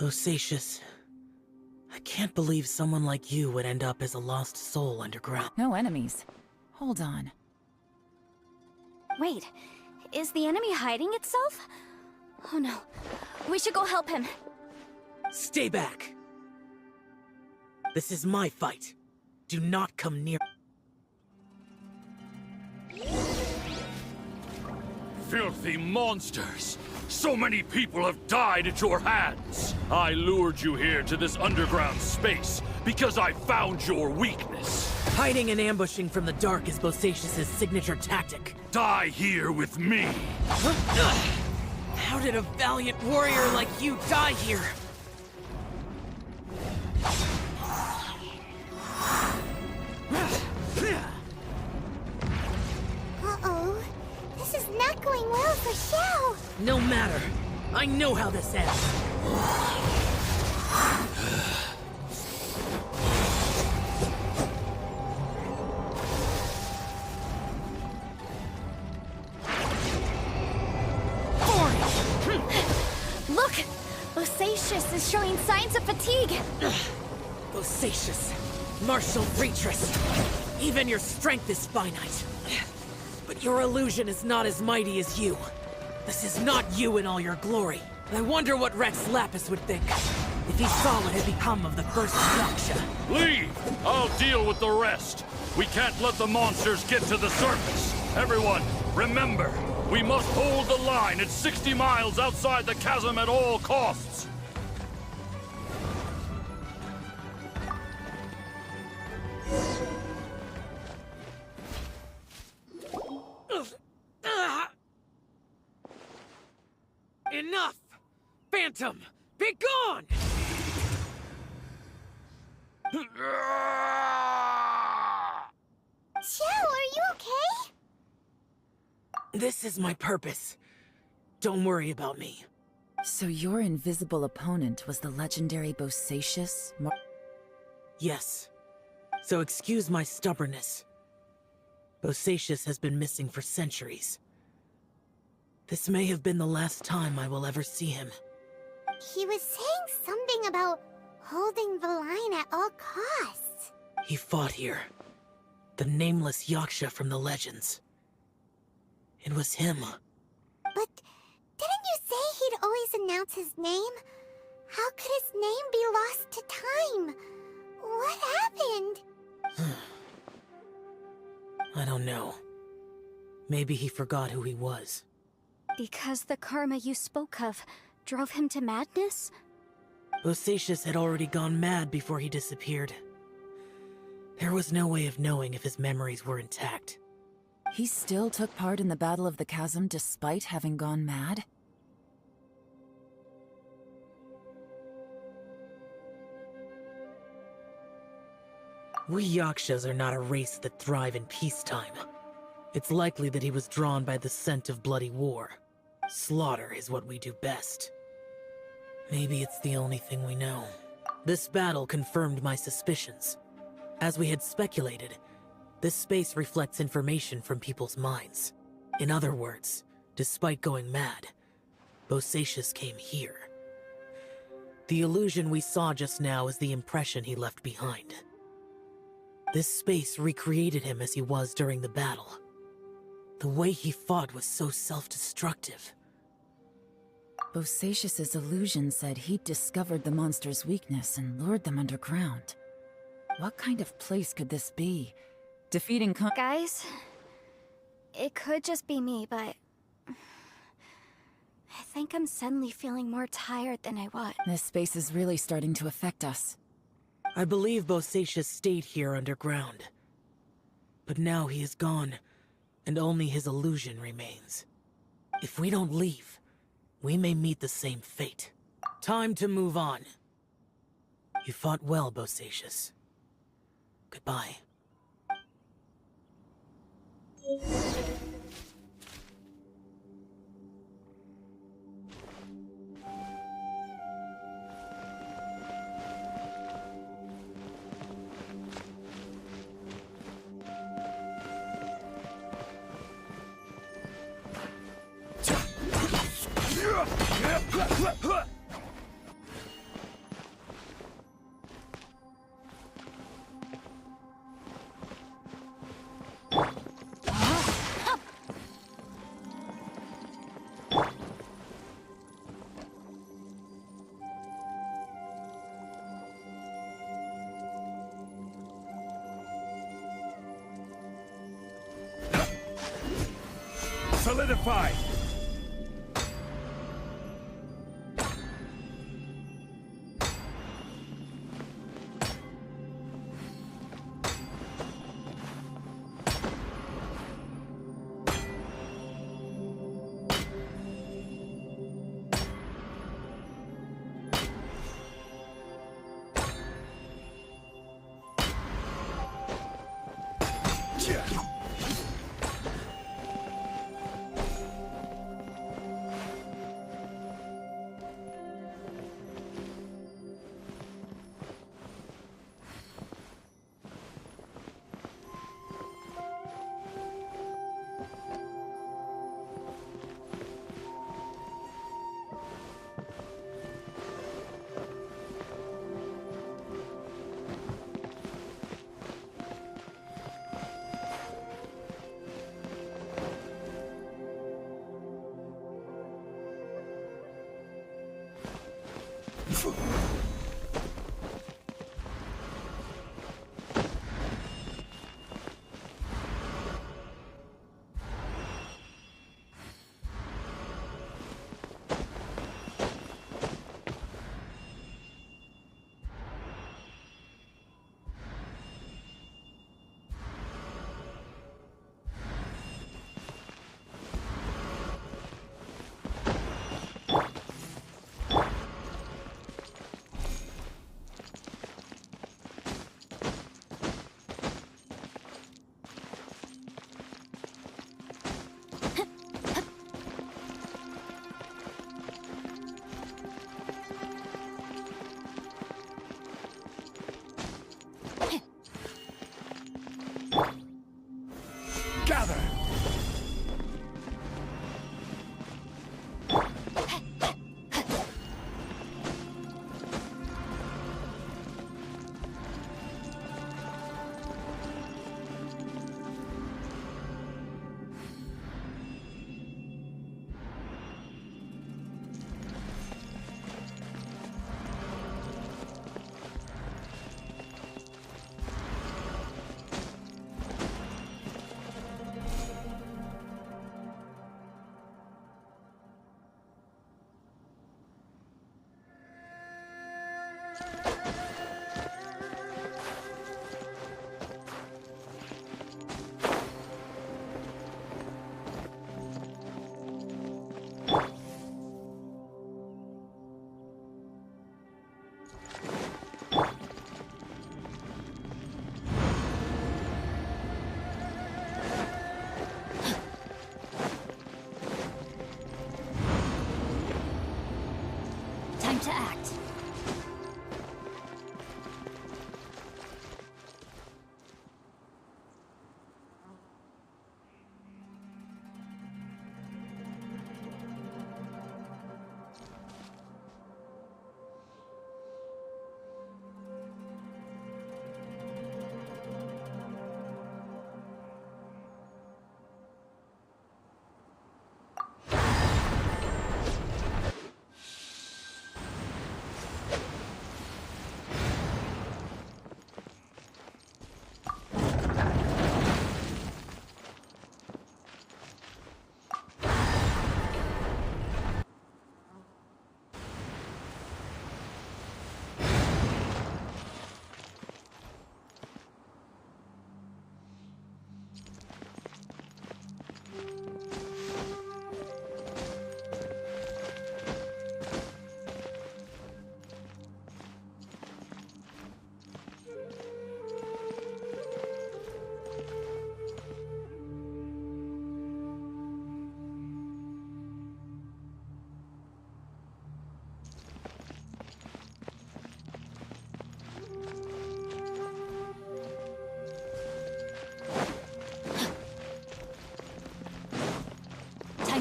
Bosacius, I can't believe someone like you would end up as a lost soul underground. No enemies. Hold on. Wait, is the enemy hiding itself? Oh no, we should go help him. Stay back! This is my fight. Do not come near. Filthy monsters! So many people have died at your hands! I lured you here to this underground space because I found your weakness. Hiding and ambushing from the dark is Bosacius' signature tactic. Die here with me! How did a valiant warrior like you die here? Uh-oh. This is not going well for Xiao. No matter. I know how this ends. Look! Bosacius is showing signs of fatigue. Bosacius, martial Retris. Even your strength is finite. But your illusion is not as mighty as you. This is not you in all your glory. I wonder what Rex Lapis would think if he saw what had become of the first Yaksha. Leave! I'll deal with the rest. We can't let the monsters get to the surface. Everyone, remember, we must hold the line at 60 miles outside the chasm at all costs. Enough! Phantom, be gone! Xiao, are you okay? This is my purpose. Don't worry about me. So your invisible opponent was the legendary Bosacius? Yes. So excuse my stubbornness. Bosacius has been missing for centuries. This may have been the last time I will ever see him. He was saying something about holding the line at all costs. He fought here. The nameless Yaksha from the legends. It was him. But didn't you say he'd always announce his name? How could his name be lost to time? What happened? I don't know. Maybe he forgot who he was. Because the karma you spoke of drove him to madness? Bosacius had already gone mad before he disappeared. There was no way of knowing if his memories were intact. He still took part in the Battle of the Chasm despite having gone mad? We Yakshas are not a race that thrive in peacetime. It's likely that he was drawn by the scent of bloody war. Slaughter is what we do best. Maybe it's the only thing we know. This battle confirmed my suspicions. As we had speculated, this space reflects information from people's minds. In other words, despite going mad, Bosacius came here. The illusion we saw just now is the impression he left behind. This space recreated him as he was during the battle. The way he fought was so self-destructive. Bosacius's illusion said he'd discovered the monster's weakness and lured them underground. What kind of place could this be? Defeating Guys, it could just be me, but I think I'm suddenly feeling more tired than I was. This space is really starting to affect us. I believe Bosacius stayed here underground. But now he is gone, and only his illusion remains. If we don't leave, we may meet the same fate. Time to move on. You fought well, Bosacius. Goodbye. Solidified! Gather! Time to act.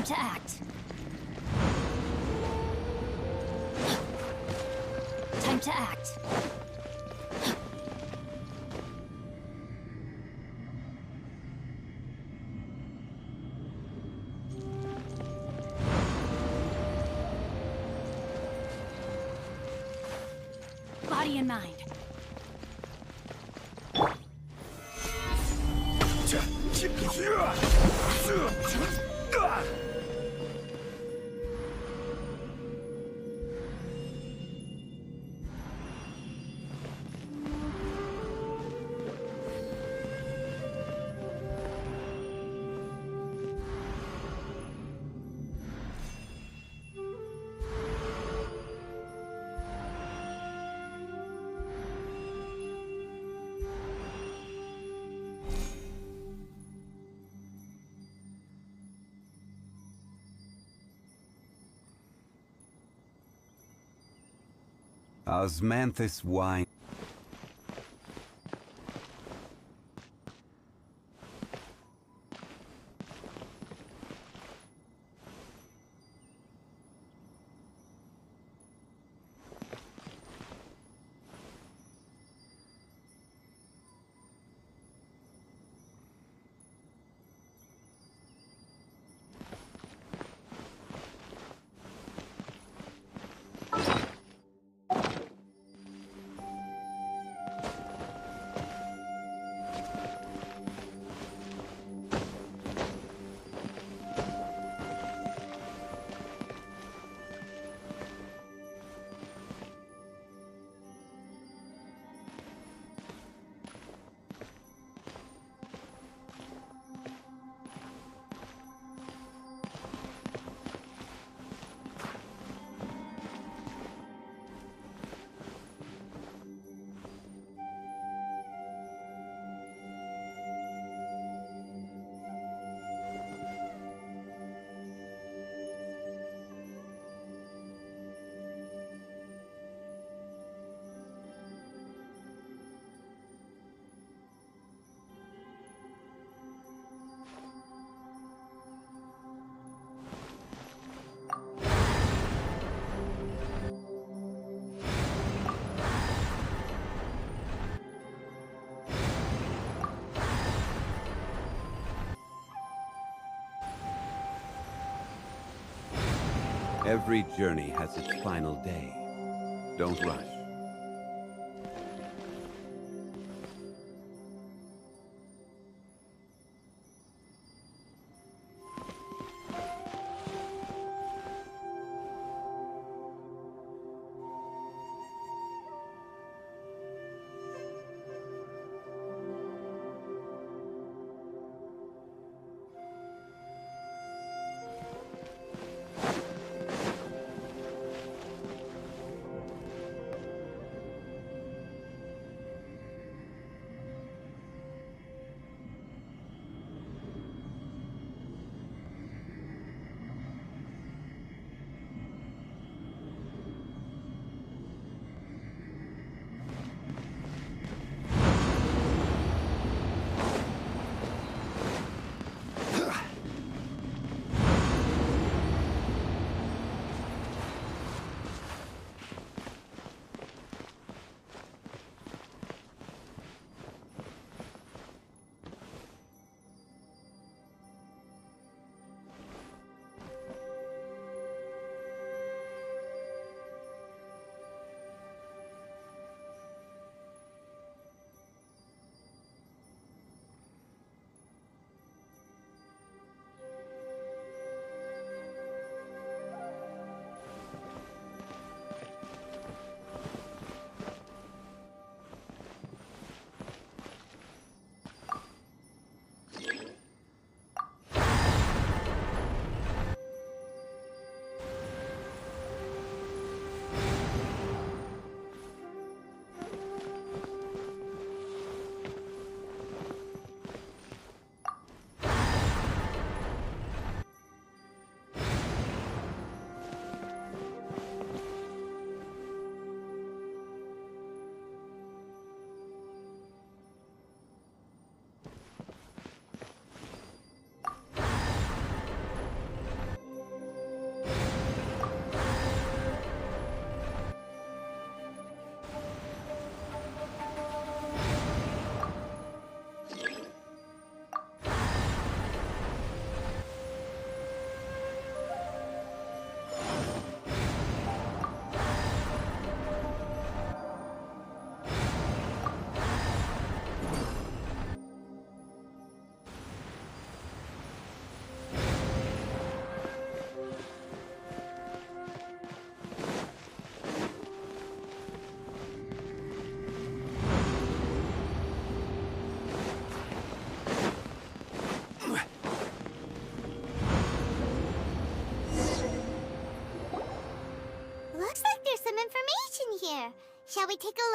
Time to act. Time to act. Body in mind. Osmanthus wine. Every journey has its final day. Don't rush. some information here. Shall we take a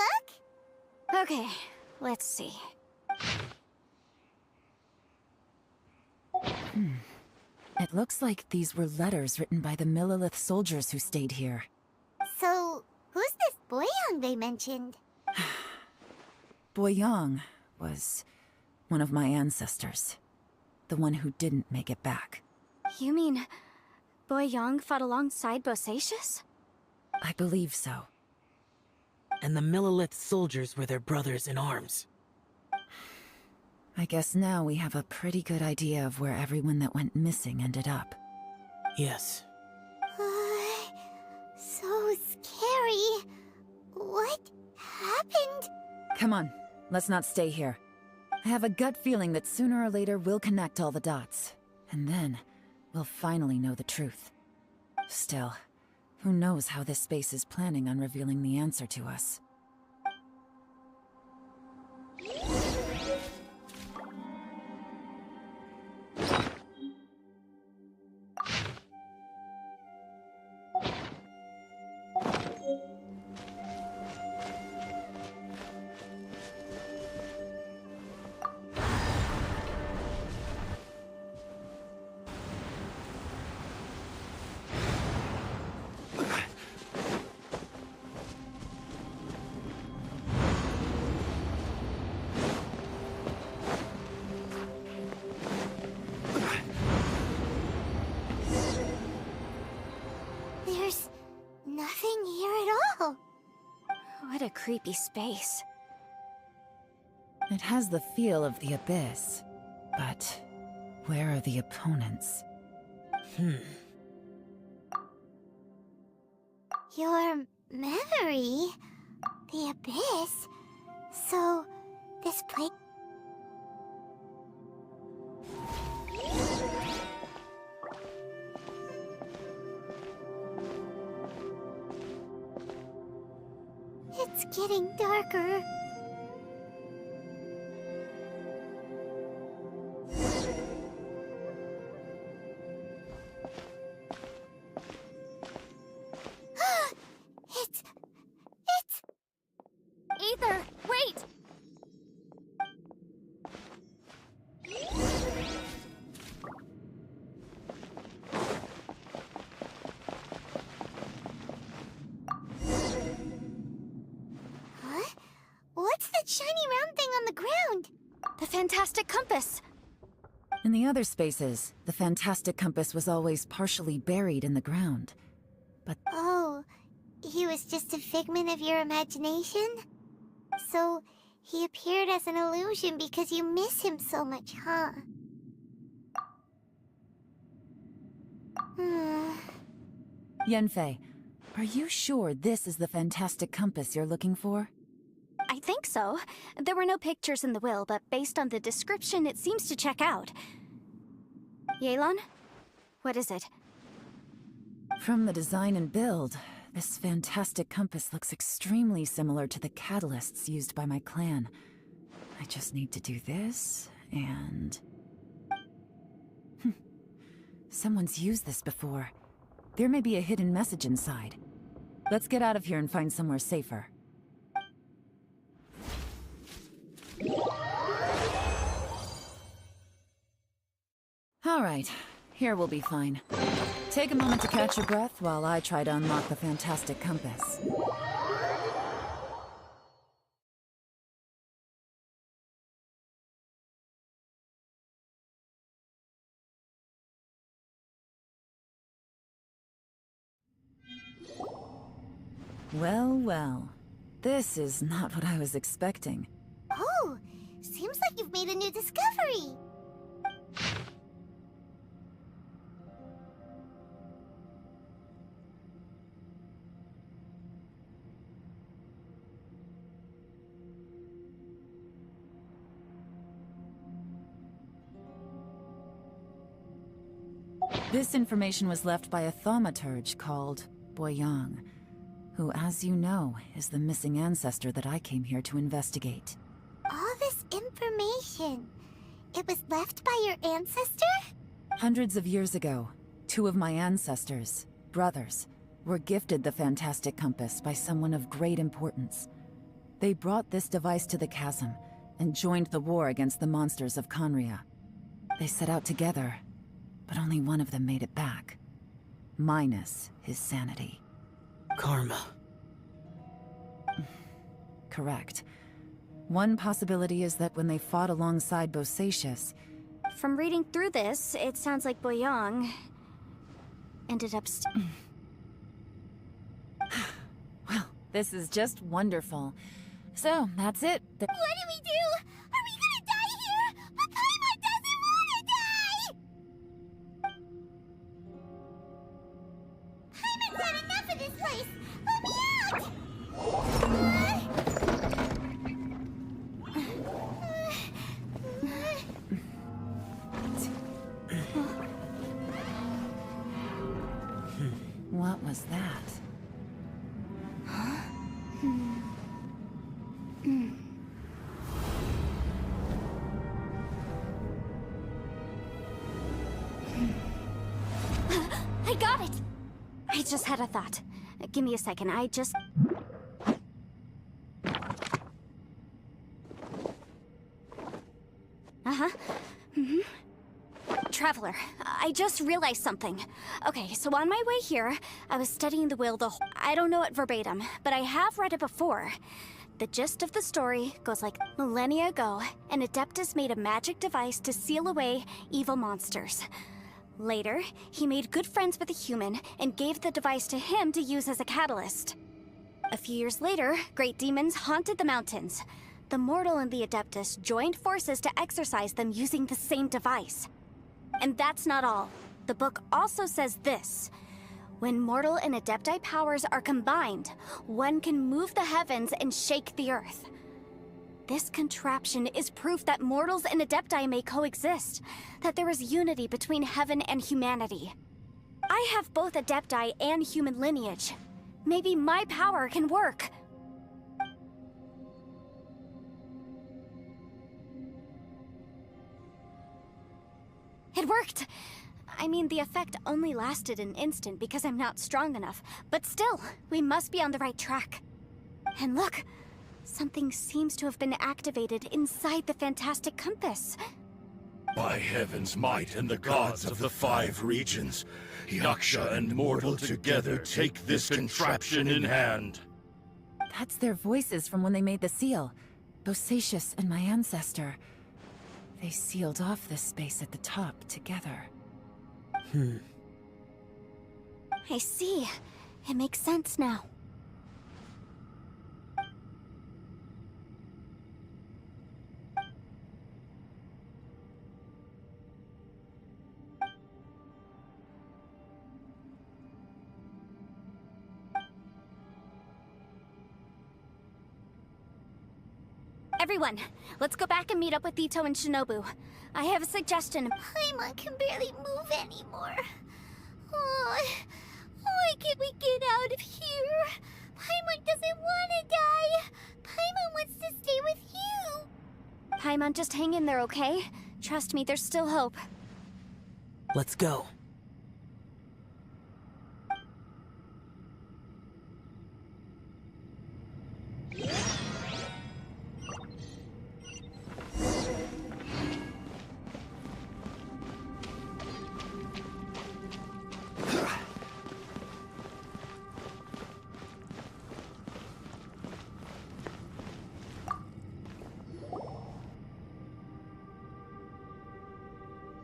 look? Okay, let's see. It looks like these were letters written by the Millilith soldiers who stayed here. So, who's this Boyang they mentioned? Boyang was one of my ancestors. The one who didn't make it back. You mean Boyang fought alongside Bosacius? I believe so. And the Millilith soldiers were their brothers in arms. I guess now we have a pretty good idea of where everyone that went missing ended up. Yes. So scary. What happened? Come on, let's not stay here. I have a gut feeling that sooner or later we'll connect all the dots. And then, we'll finally know the truth. Still, who knows how this space is planning on revealing the answer to us. There's nothing here at all. What a creepy space. It has the feel of the Abyss. But where are the opponents? Your memory? The Abyss? So, this place... It's getting darker. It's... Ether, wait! Huh? What's that shiny round thing on the ground? The fantastic compass! In the other spaces, the fantastic compass was always partially buried in the ground. Oh, he was just a figment of your imagination? So, he appeared as an illusion because you miss him so much, huh? Yanfei, are you sure this is the fantastic compass you're looking for? I think so. There were no pictures in the will, but based on the description, it seems to check out. Yelan? What is it? From the design and build, this fantastic compass looks extremely similar to the catalysts used by my clan. I just need to do this, and... Someone's used this before. There may be a hidden message inside. Let's get out of here and find somewhere safer. All right, here we'll be fine. Take a moment to catch your breath while I try to unlock the fantastic compass. Well, well. This is not what I was expecting. Oh, seems like you've made a new discovery. This information was left by a thaumaturge called Boyang, who, as you know, is the missing ancestor that I came here to investigate. All this information, it was left by your ancestor? Hundreds of years ago, two of my ancestors, brothers, were gifted the Fantastic Compass by someone of great importance. They brought this device to the chasm and joined the war against the monsters of Conria. They set out together, but only one of them made it back. Minus his sanity. Karma. Correct. One possibility is that when they fought alongside Bosacius... From reading through this, it sounds like Boyang ended up Well, this is just wonderful. So, that's it. What do we do? Are we gonna die here? But Paimon doesn't wanna die! Paimon's had enough of this place! Let me out! What was that? I got it! I just had a thought. Give me a second, Uh-huh. Traveler, I just realized something. Okay, so on my way here, I was studying the will I don't know it verbatim, but I have read it before. The gist of the story goes like, millennia ago, an Adeptus made a magic device to seal away evil monsters. Later, he made good friends with a human and gave the device to him to use as a catalyst. A few years later, great demons haunted the mountains. The mortal and the Adeptus joined forces to exorcise them using the same device. And that's not all. The book also says this. When mortal and Adepti powers are combined, one can move the heavens and shake the earth. This contraption is proof that mortals and Adepti may coexist, that there is unity between heaven and humanity. I have both Adepti and human lineage. Maybe my power can work. It worked! I mean, the effect only lasted an instant because I'm not strong enough, but still, we must be on the right track. And look, something seems to have been activated inside the Fantastic Compass. By heaven's might and the gods of the 5 regions, Yaksha and mortal together take this contraption in hand. That's their voices from when they made the seal. Bosacius and my ancestor. They sealed off this space at the top together. I see. It makes sense now. Everyone, let's go back and meet up with Ito and Shinobu. I have a suggestion. Paimon can barely move anymore. Oh, why can't we get out of here? Paimon doesn't want to die. Paimon wants to stay with you. Paimon, just hang in there, okay? Trust me, there's still hope. Let's go.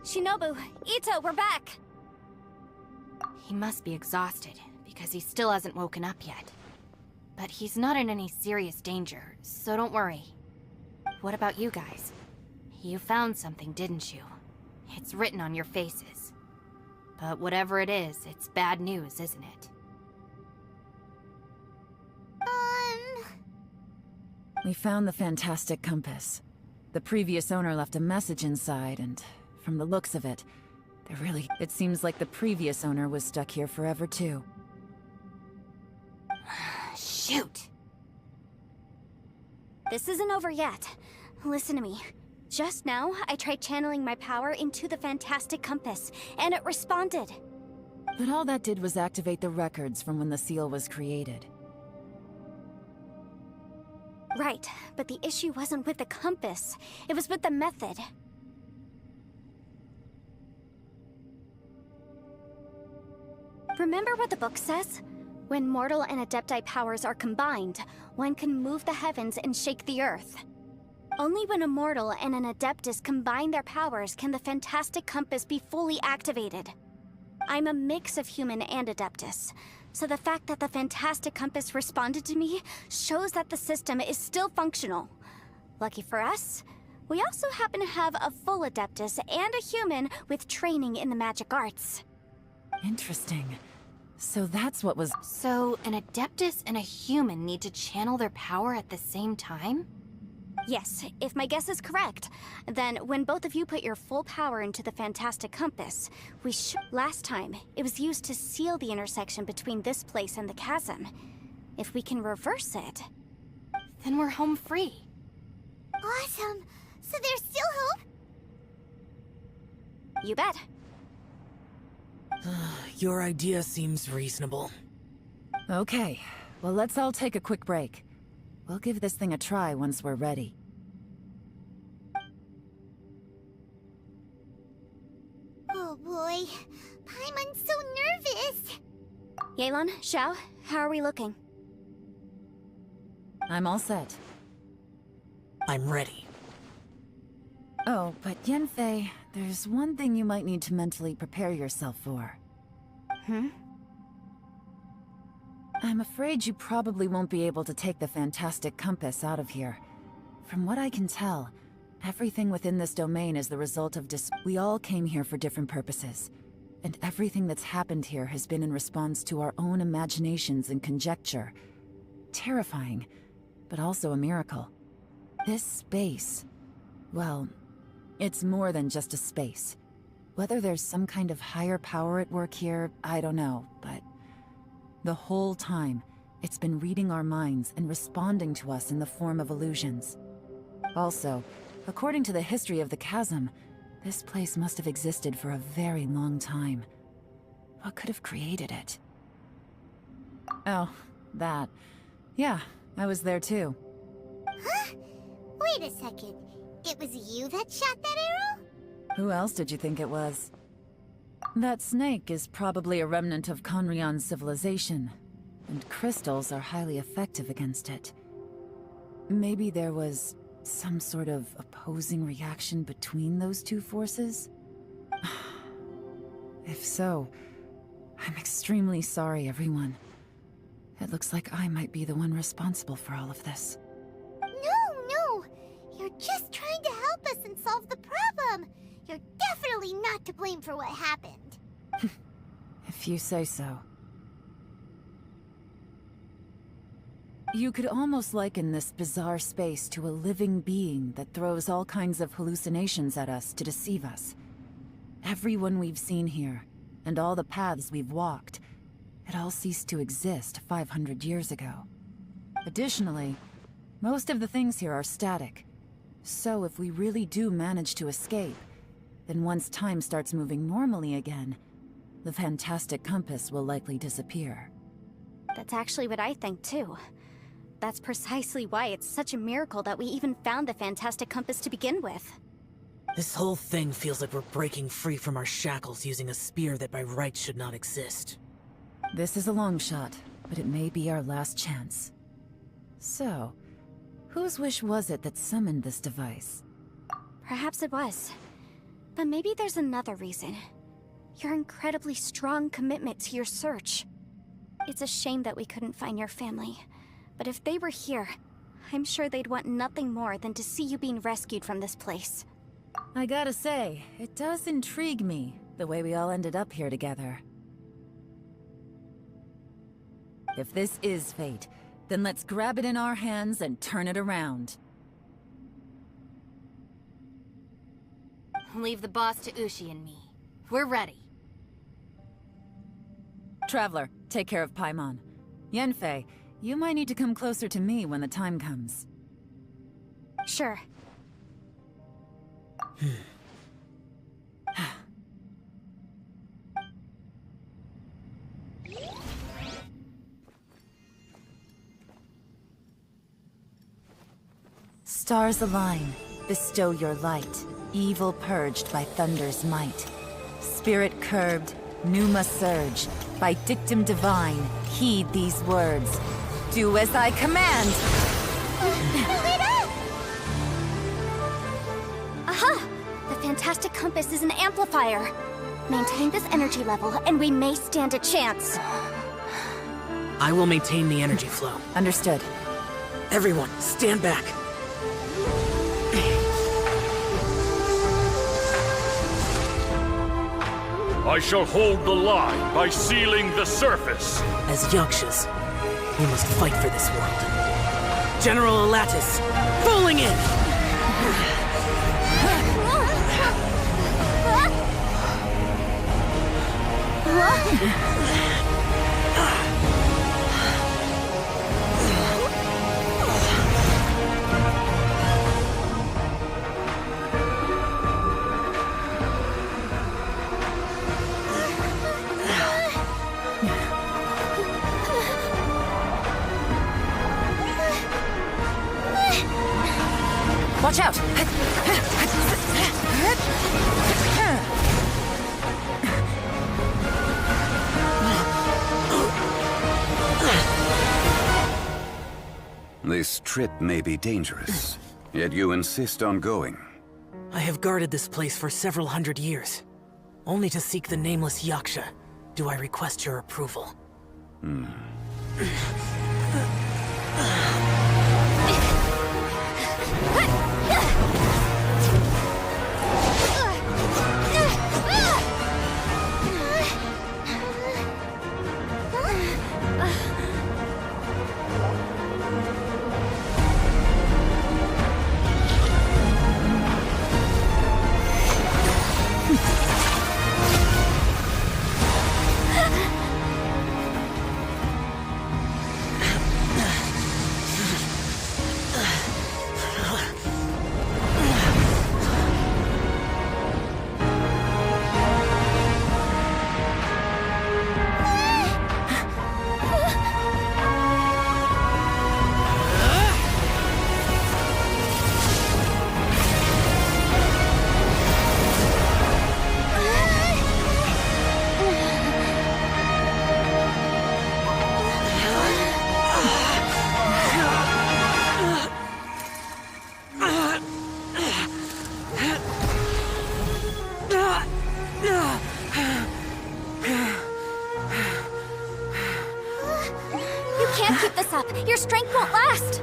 Shinobu, Ito, we're back! He must be exhausted, because he still hasn't woken up yet. But he's not in any serious danger, so don't worry. What about you guys? You found something, didn't you? It's written on your faces. But whatever it is, it's bad news, isn't it? We found the Fantastic Compass. The previous owner left a message inside, and from the looks of it, it seems like the previous owner was stuck here forever too. Shoot! This isn't over yet. Listen to me. Just now, I tried channeling my power into the Fantastic Compass, and it responded. But all that did was activate the records from when the seal was created. Right, but the issue wasn't with the compass. It was with the method. Remember what the book says? When mortal and Adepti powers are combined, one can move the heavens and shake the earth. Only when a mortal and an Adeptus combine their powers can the Fantastic Compass be fully activated. I'm a mix of human and Adeptus, so the fact that the Fantastic Compass responded to me shows that the system is still functional. Lucky for us, we also happen to have a full Adeptus and a human with training in the magic arts. Interesting. So that's what was... So, an Adeptus and a human need to channel their power at the same time? Yes, if my guess is correct, then when both of you put your full power into the Fantastic Compass, we should... Last time, it was used to seal the intersection between this place and the chasm. If we can reverse it... Then we're home free. Awesome! So there's still hope? You bet. Your idea seems reasonable. Okay, well let's all take a quick break. We'll give this thing a try once we're ready. Oh boy, Paimon's so nervous! Yelan, Xiao, how are we looking? I'm all set. I'm ready. Oh, but Yanfei, there's one thing you might need to mentally prepare yourself for. I'm afraid you probably won't be able to take the Fantastic Compass out of here. From what I can tell, everything within this domain is the result of We all came here for different purposes, and everything that's happened here has been in response to our own imaginations and conjecture. Terrifying, but also a miracle. This space, well, it's more than just a space. Whether there's some kind of higher power at work here, I don't know, but... The whole time, it's been reading our minds and responding to us in the form of illusions. Also, according to the history of the chasm, this place must have existed for a very long time. What could have created it? Oh, that. Yeah, I was there too. Huh? Wait a second. It was you that shot that arrow? Who else did you think it was? That snake is probably a remnant of Conrion's civilization, and crystals are highly effective against it. Maybe there was some sort of opposing reaction between those two forces? If so, I'm extremely sorry, everyone. It looks like I might be the one responsible for all of this. No! You're just trying to help us and solve the problem! You're definitely not to blame for what happened. If you say so. You could almost liken this bizarre space to a living being that throws all kinds of hallucinations at us to deceive us. Everyone we've seen here, and all the paths we've walked, it all ceased to exist 500 years ago. Additionally, most of the things here are static. So if we really do manage to escape, then once time starts moving normally again, the Fantastic Compass will likely disappear. That's actually what I think too. That's precisely why it's such a miracle that we even found the Fantastic Compass to begin with. This whole thing feels like we're breaking free from our shackles using a spear that by rights should not exist. This is a long shot, but it may be our last chance. So, whose wish was it that summoned this device? Perhaps it was. But maybe there's another reason. Your incredibly strong commitment to your search. It's a shame that we couldn't find your family. But if they were here, I'm sure they'd want nothing more than to see you being rescued from this place. I gotta say, it does intrigue me, the way we all ended up here together. If this is fate, then let's grab it in our hands and turn it around. Leave the boss to Ushi and me. We're ready. Traveler, take care of Paimon. Yanfei, you might need to come closer to me when the time comes. Sure. Stars align, bestow your light, evil purged by thunder's might. Spirit curbed, pneuma surge, by dictum divine, heed these words. Do as I command! Aha! The fantastic compass is an amplifier. Maintain this energy level, and we may stand a chance. I will maintain the energy flow. Understood. Everyone, stand back. I shall hold the line by sealing the surface. As Yakshas, we must fight for this world. General Elatus, falling in! Watch out! This trip may be dangerous, yet you insist on going. I have guarded this place for several hundred years. Only to seek the nameless Yaksha do I request your approval. Can't keep this up. Your strength won't last.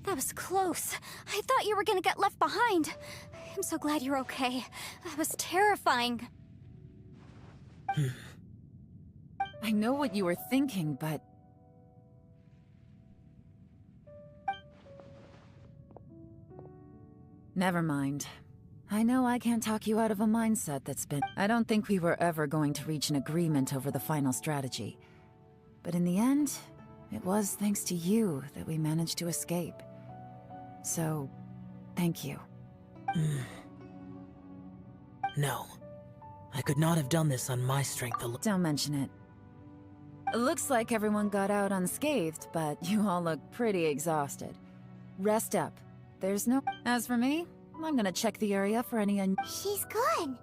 That was close. I thought you were gonna get left behind. I'm so glad you're okay. That was terrifying. I know what you were thinking, but... Never mind. I know I can't talk you out of a mindset that's been... I don't think we were ever going to reach an agreement over the final strategy. But in the end, it was thanks to you that we managed to escape. So, thank you. No. I could not have done this on my strength alone. Don't mention it. Looks like everyone got out unscathed, but you all look pretty exhausted. Rest up. There's no... As for me, I'm gonna check the area for any She's gone.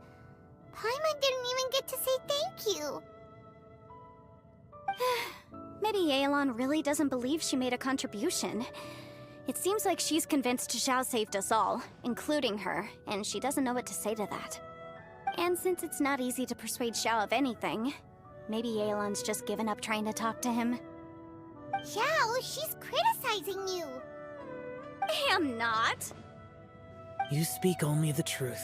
Paimon didn't even get to say thank you. Maybe Yelan really doesn't believe she made a contribution. It seems like she's convinced Xiao saved us all, including her, and she doesn't know what to say to that. And since it's not easy to persuade Xiao of anything, maybe Yelan's just given up trying to talk to him. Xiao, she's criticizing you. I am not. You speak only the truth.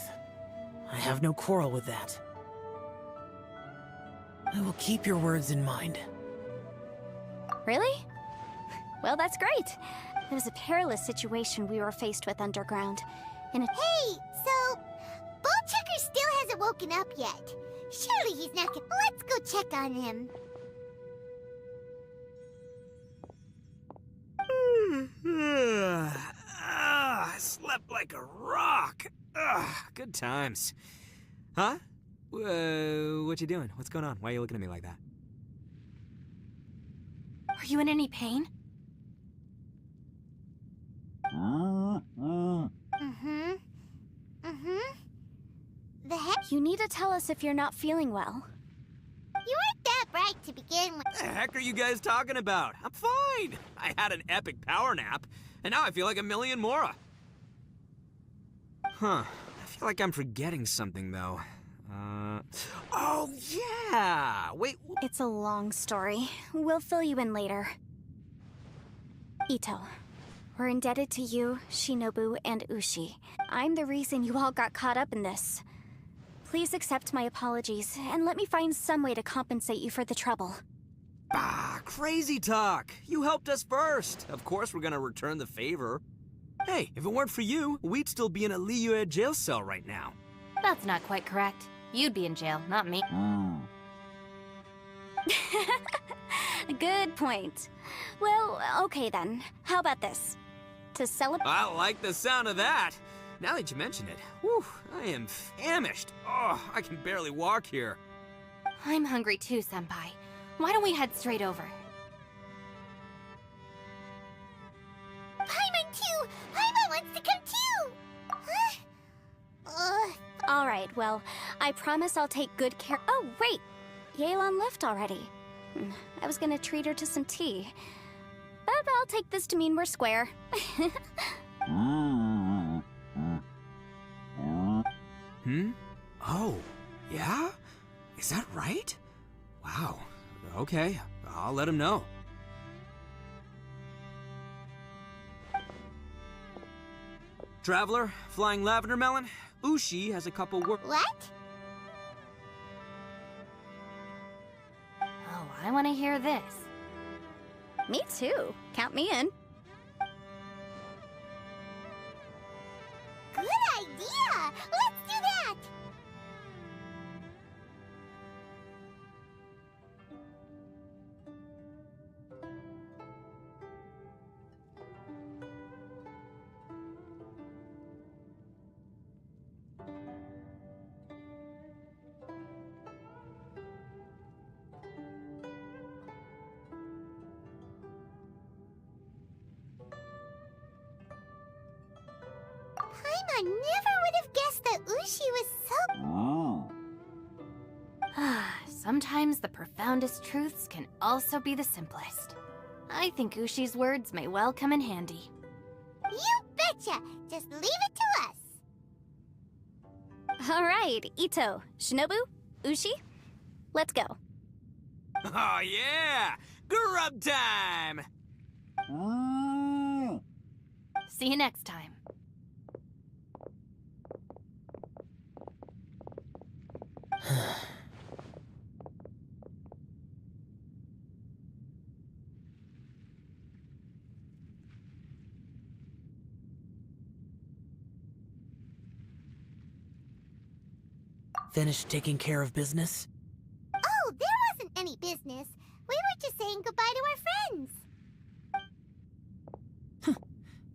I have no quarrel with that. I will keep your words in mind. Really? Well, that's great. It was a perilous situation we were faced with underground. And Hey, so... Ballchecker still hasn't woken up yet. Surely he's not gonna... Let's go check on him. I slept like a rock. Good times. Huh? What you doing? What's going on? Why are you looking at me like that? Are you in any pain? The heck? you need to tell us if you're not feeling well. You weren't that bright to begin with. What the heck are you guys talking about? I'm fine. I had an epic power nap, and now I feel like a million more. Huh. I feel like I'm forgetting something, though. Oh, yeah! Wait, It's a long story. We'll fill you in later. Ito, we're indebted to you, Shinobu, and Ushi. I'm the reason you all got caught up in this. Please accept my apologies, and let me find some way to compensate you for the trouble. crazy talk. You helped us first. Of course we're gonna return the favor. Hey, if it weren't for you, we'd still be in a Liyue jail cell right now. That's not quite correct. You'd be in jail, not me. Good point. Well, okay then. How about this? To celebrate... I like the sound of that. Now that you mention it, whew, I am famished. Oh, I can barely walk here. I'm hungry too, Senpai. Why don't we head straight over? Paimon too! Paimon wants to come too! All right, well, I promise I'll take good care... Oh, wait! Yelan left already. I was gonna treat her to some tea. But I'll take this to mean we're square. Oh, yeah? Is that right? Wow. Okay, I'll let him know. Traveler, flying lavender melon, Ushi has a couple What? Oh, I want to hear this. Me too. Count me in. Good idea! Let's do that! Paimon never would have guessed that Ushi was so... Sometimes the profoundest truths can also be the simplest. I think Ushi's words may well come in handy. You betcha! Just leave it to us! All right, Ito, Shinobu, Ushi, let's go. Oh yeah! Grub time! See you next time. Finished taking care of business? Oh, there wasn't any business. We were just saying goodbye to our friends.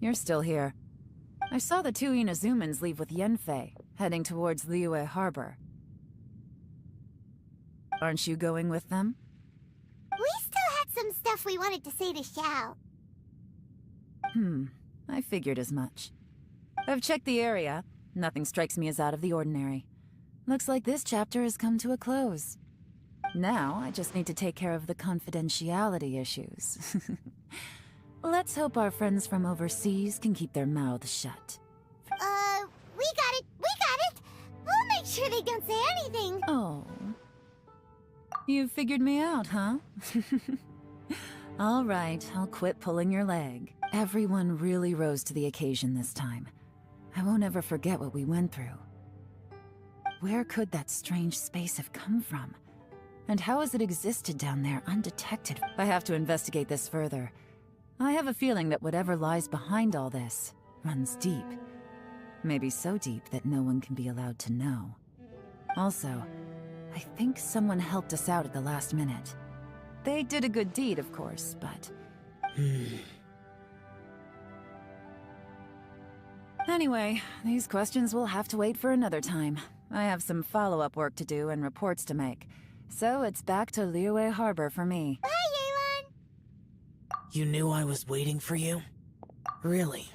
You're still here. I saw the two Inazumans leave with Yanfei, heading towards Liyue Harbor. Aren't you going with them? We stuff we wanted to say to Xiao. I figured as much. I've checked the area. Nothing strikes me as out of the ordinary. Looks like this chapter has come to a close. Now, I just need to take care of the confidentiality issues. Let's hope our friends from overseas can keep their mouths shut. We got it! We got it! We'll make sure they don't say anything! Oh. You figured me out, huh? All right, I'll quit pulling your leg. Everyone really rose to the occasion this time. I won't ever forget what we went through. Where could that strange space have come from? And how has it existed down there undetected? I have to investigate this further. I have a feeling that whatever lies behind all this runs deep. Maybe so deep that no one can be allowed to know. Also, I think someone helped us out at the last minute. They did a good deed, of course, but... Anyway, these questions will have to wait for another time. I have some follow-up work to do and reports to make. So it's back to Liyue Harbor for me. Bye, Yelan! You knew I was waiting for you? Really?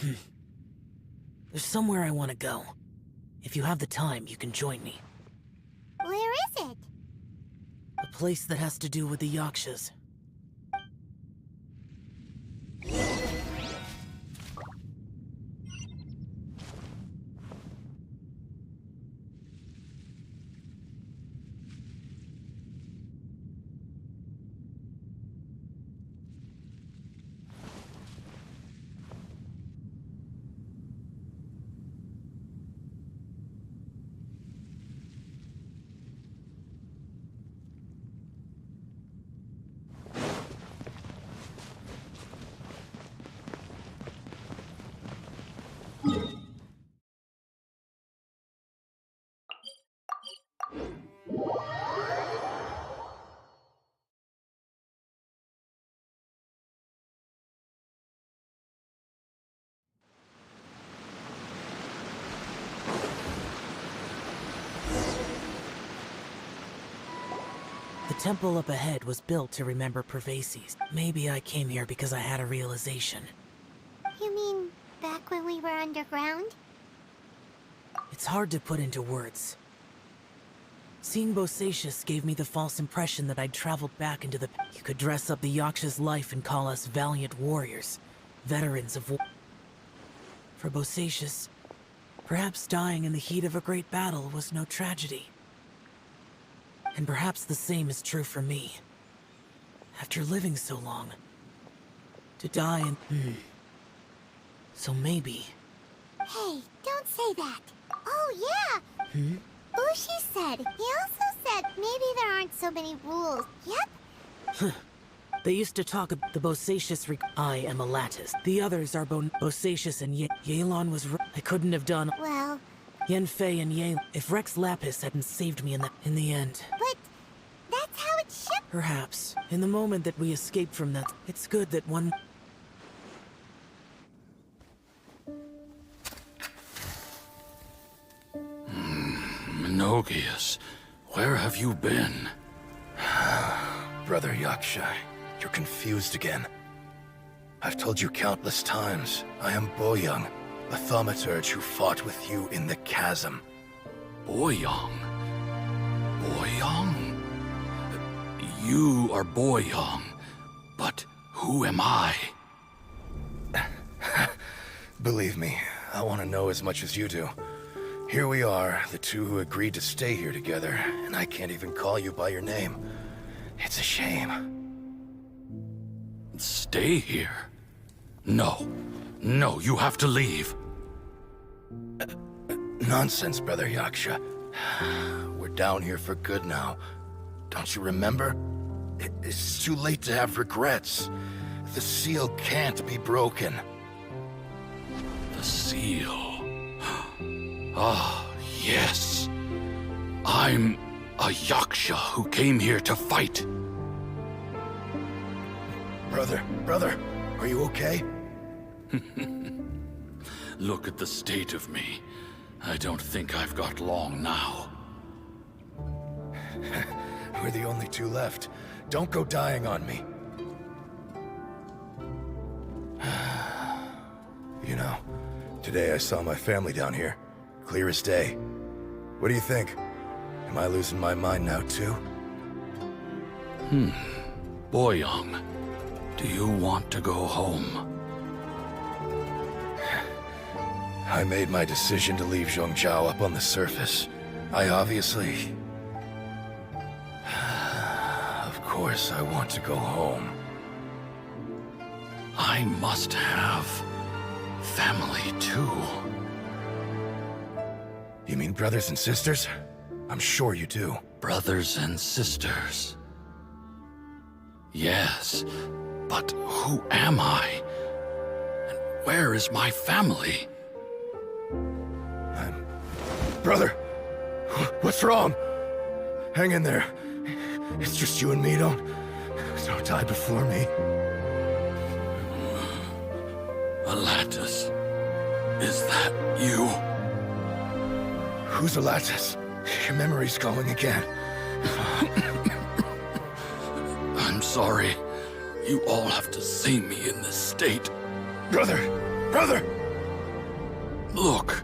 There's somewhere I want to go. If you have the time, you can join me. Where is it? A place that has to do with the Yakshas. The temple up ahead was built to remember Pervases. Maybe I came here because I had a realization. You mean back when we were underground? It's hard to put into words. Seeing Bosacius gave me the false impression that I'd traveled back into the... You could dress up the Yaksha's life and call us valiant warriors, veterans of war. For Bosacius, perhaps dying in the heat of a great battle was no tragedy. And perhaps the same is true for me. After living so long, to die and... So maybe... Hey, don't say that. Oh, yeah! Ushi said. He also said maybe there aren't so many rules. Yep. They used to talk about the Bosacius I am a lattice. The others are Bosacius and Yelan was I couldn't have done... Well... Yanfei and Yelan. If Rex Lapis hadn't saved me in the end. But... that's how it should... Perhaps. In the moment that we escaped from that, it's good that one... Menogias, where have you been? Brother Yaksha, you're confused again. I've told you countless times, I am Boyoung, a thaumaturge who fought with you in the chasm. Boyoung? Boyoung? You are Boyoung, but who am I? Believe me, I want to know as much as you do. Here we are, the two who agreed to stay here together, and I can't even call you by your name. It's a shame. Stay here? No. No, you have to leave. Nonsense, Brother Yaksha. We're down here for good now. Don't you remember? It's too late to have regrets. The seal can't be broken. The seal... Ah, yes. I'm a Yaksha who came here to fight. Brother, are you okay? Look at the state of me. I don't think I've got long now. We're the only two left. Don't go dying on me. You know, today I saw my family down here. Clear as day. What do you think? Am I losing my mind now, too? Boyoung, do you want to go home? I made my decision to leave Zhongzhao up on the surface. I obviously... Of course I want to go home. I must have family too. You mean brothers and sisters? I'm sure you do. Brothers and sisters. Yes, but who am I? And where is my family? Brother! What's wrong? Hang in there. It's just you and me, don't die before me. Alatus, is that you? Who's Alatus? Your memory's going again. I'm sorry. You all have to see me in this state. Brother! Brother! Look,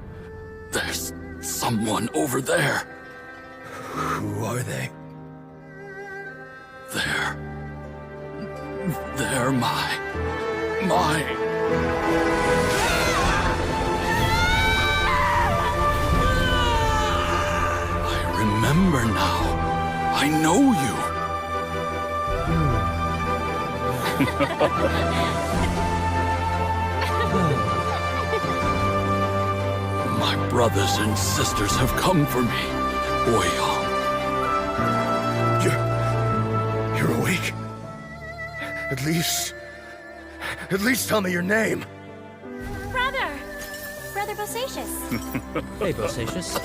there's someone over there. Who are they? They're my... I remember now. I know you. My brothers and sisters have come for me, Boyoung. You're awake? At least tell me your name. Brother Bosacious. Hey, Bosacious.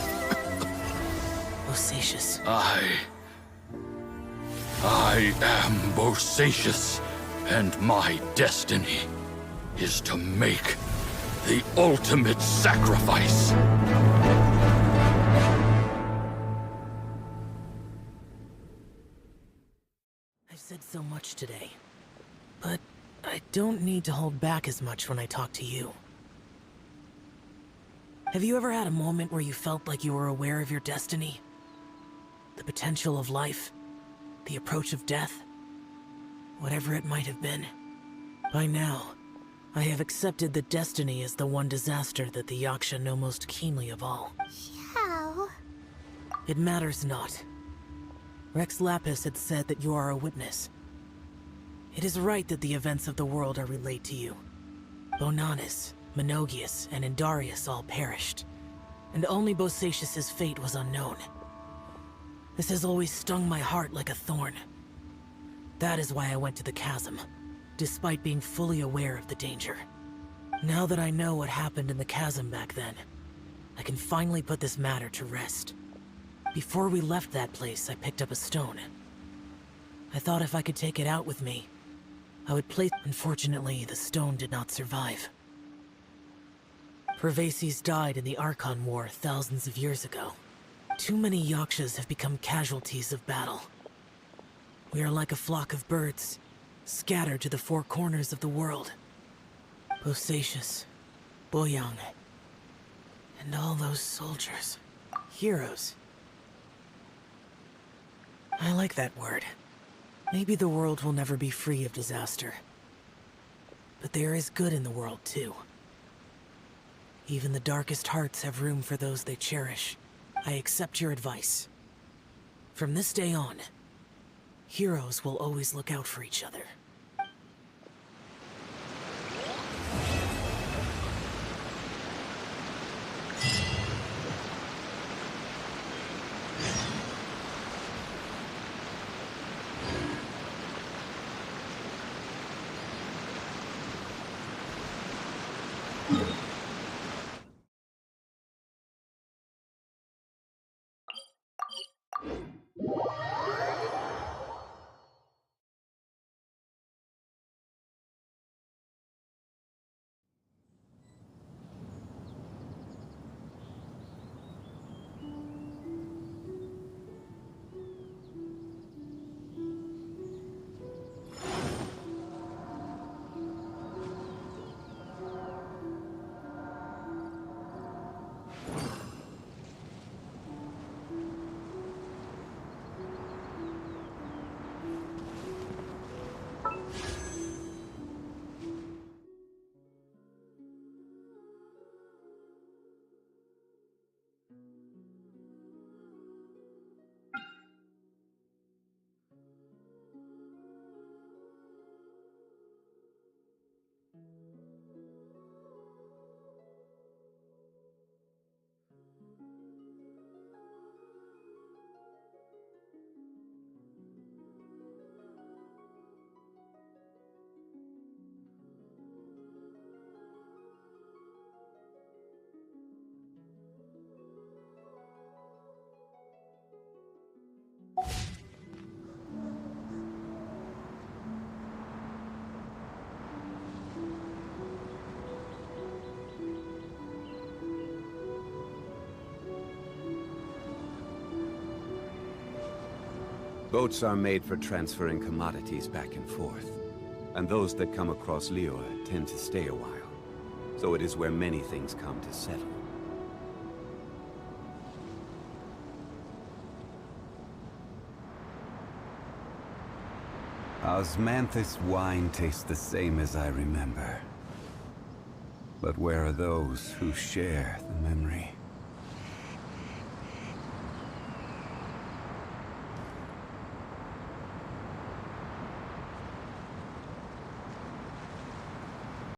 Bosacious. I am Bosacious, and my destiny is to make the ultimate sacrifice. I've said so much today, but I don't need to hold back as much when I talk to you. Have you ever had a moment where you felt like you were aware of your destiny? The potential of life? The approach of death? Whatever it might have been. By now, I have accepted that destiny is the one disaster that the Yaksha know most keenly of all. How? It matters not. Rex Lapis had said that you are a witness. It is right that the events of the world are relayed to you. Bonanis, Menogius, and Indarius all perished, and only Bosacius's fate was unknown. This has always stung my heart like a thorn. That is why I went to the chasm, despite being fully aware of the danger. Now that I know what happened in the chasm back then, I can finally put this matter to rest. Before we left that place, I picked up a stone. I thought if I could take it out with me, I would place... Unfortunately, the stone did not survive. Pervases died in the Archon War thousands of years ago. Too many Yakshas have become casualties of battle. We are like a flock of birds, scattered to the four corners of the world. Bosacious, Boyoung, and all those soldiers. Heroes. I like that word. Maybe the world will never be free of disaster. But there is good in the world, too. Even the darkest hearts have room for those they cherish. I accept your advice. From this day on, heroes will always look out for each other. Boats are made for transferring commodities back and forth. And those that come across Liyue tend to stay a while. So it is where many things come to settle. Osmanthus wine tastes the same as I remember. But where are those who share the memory?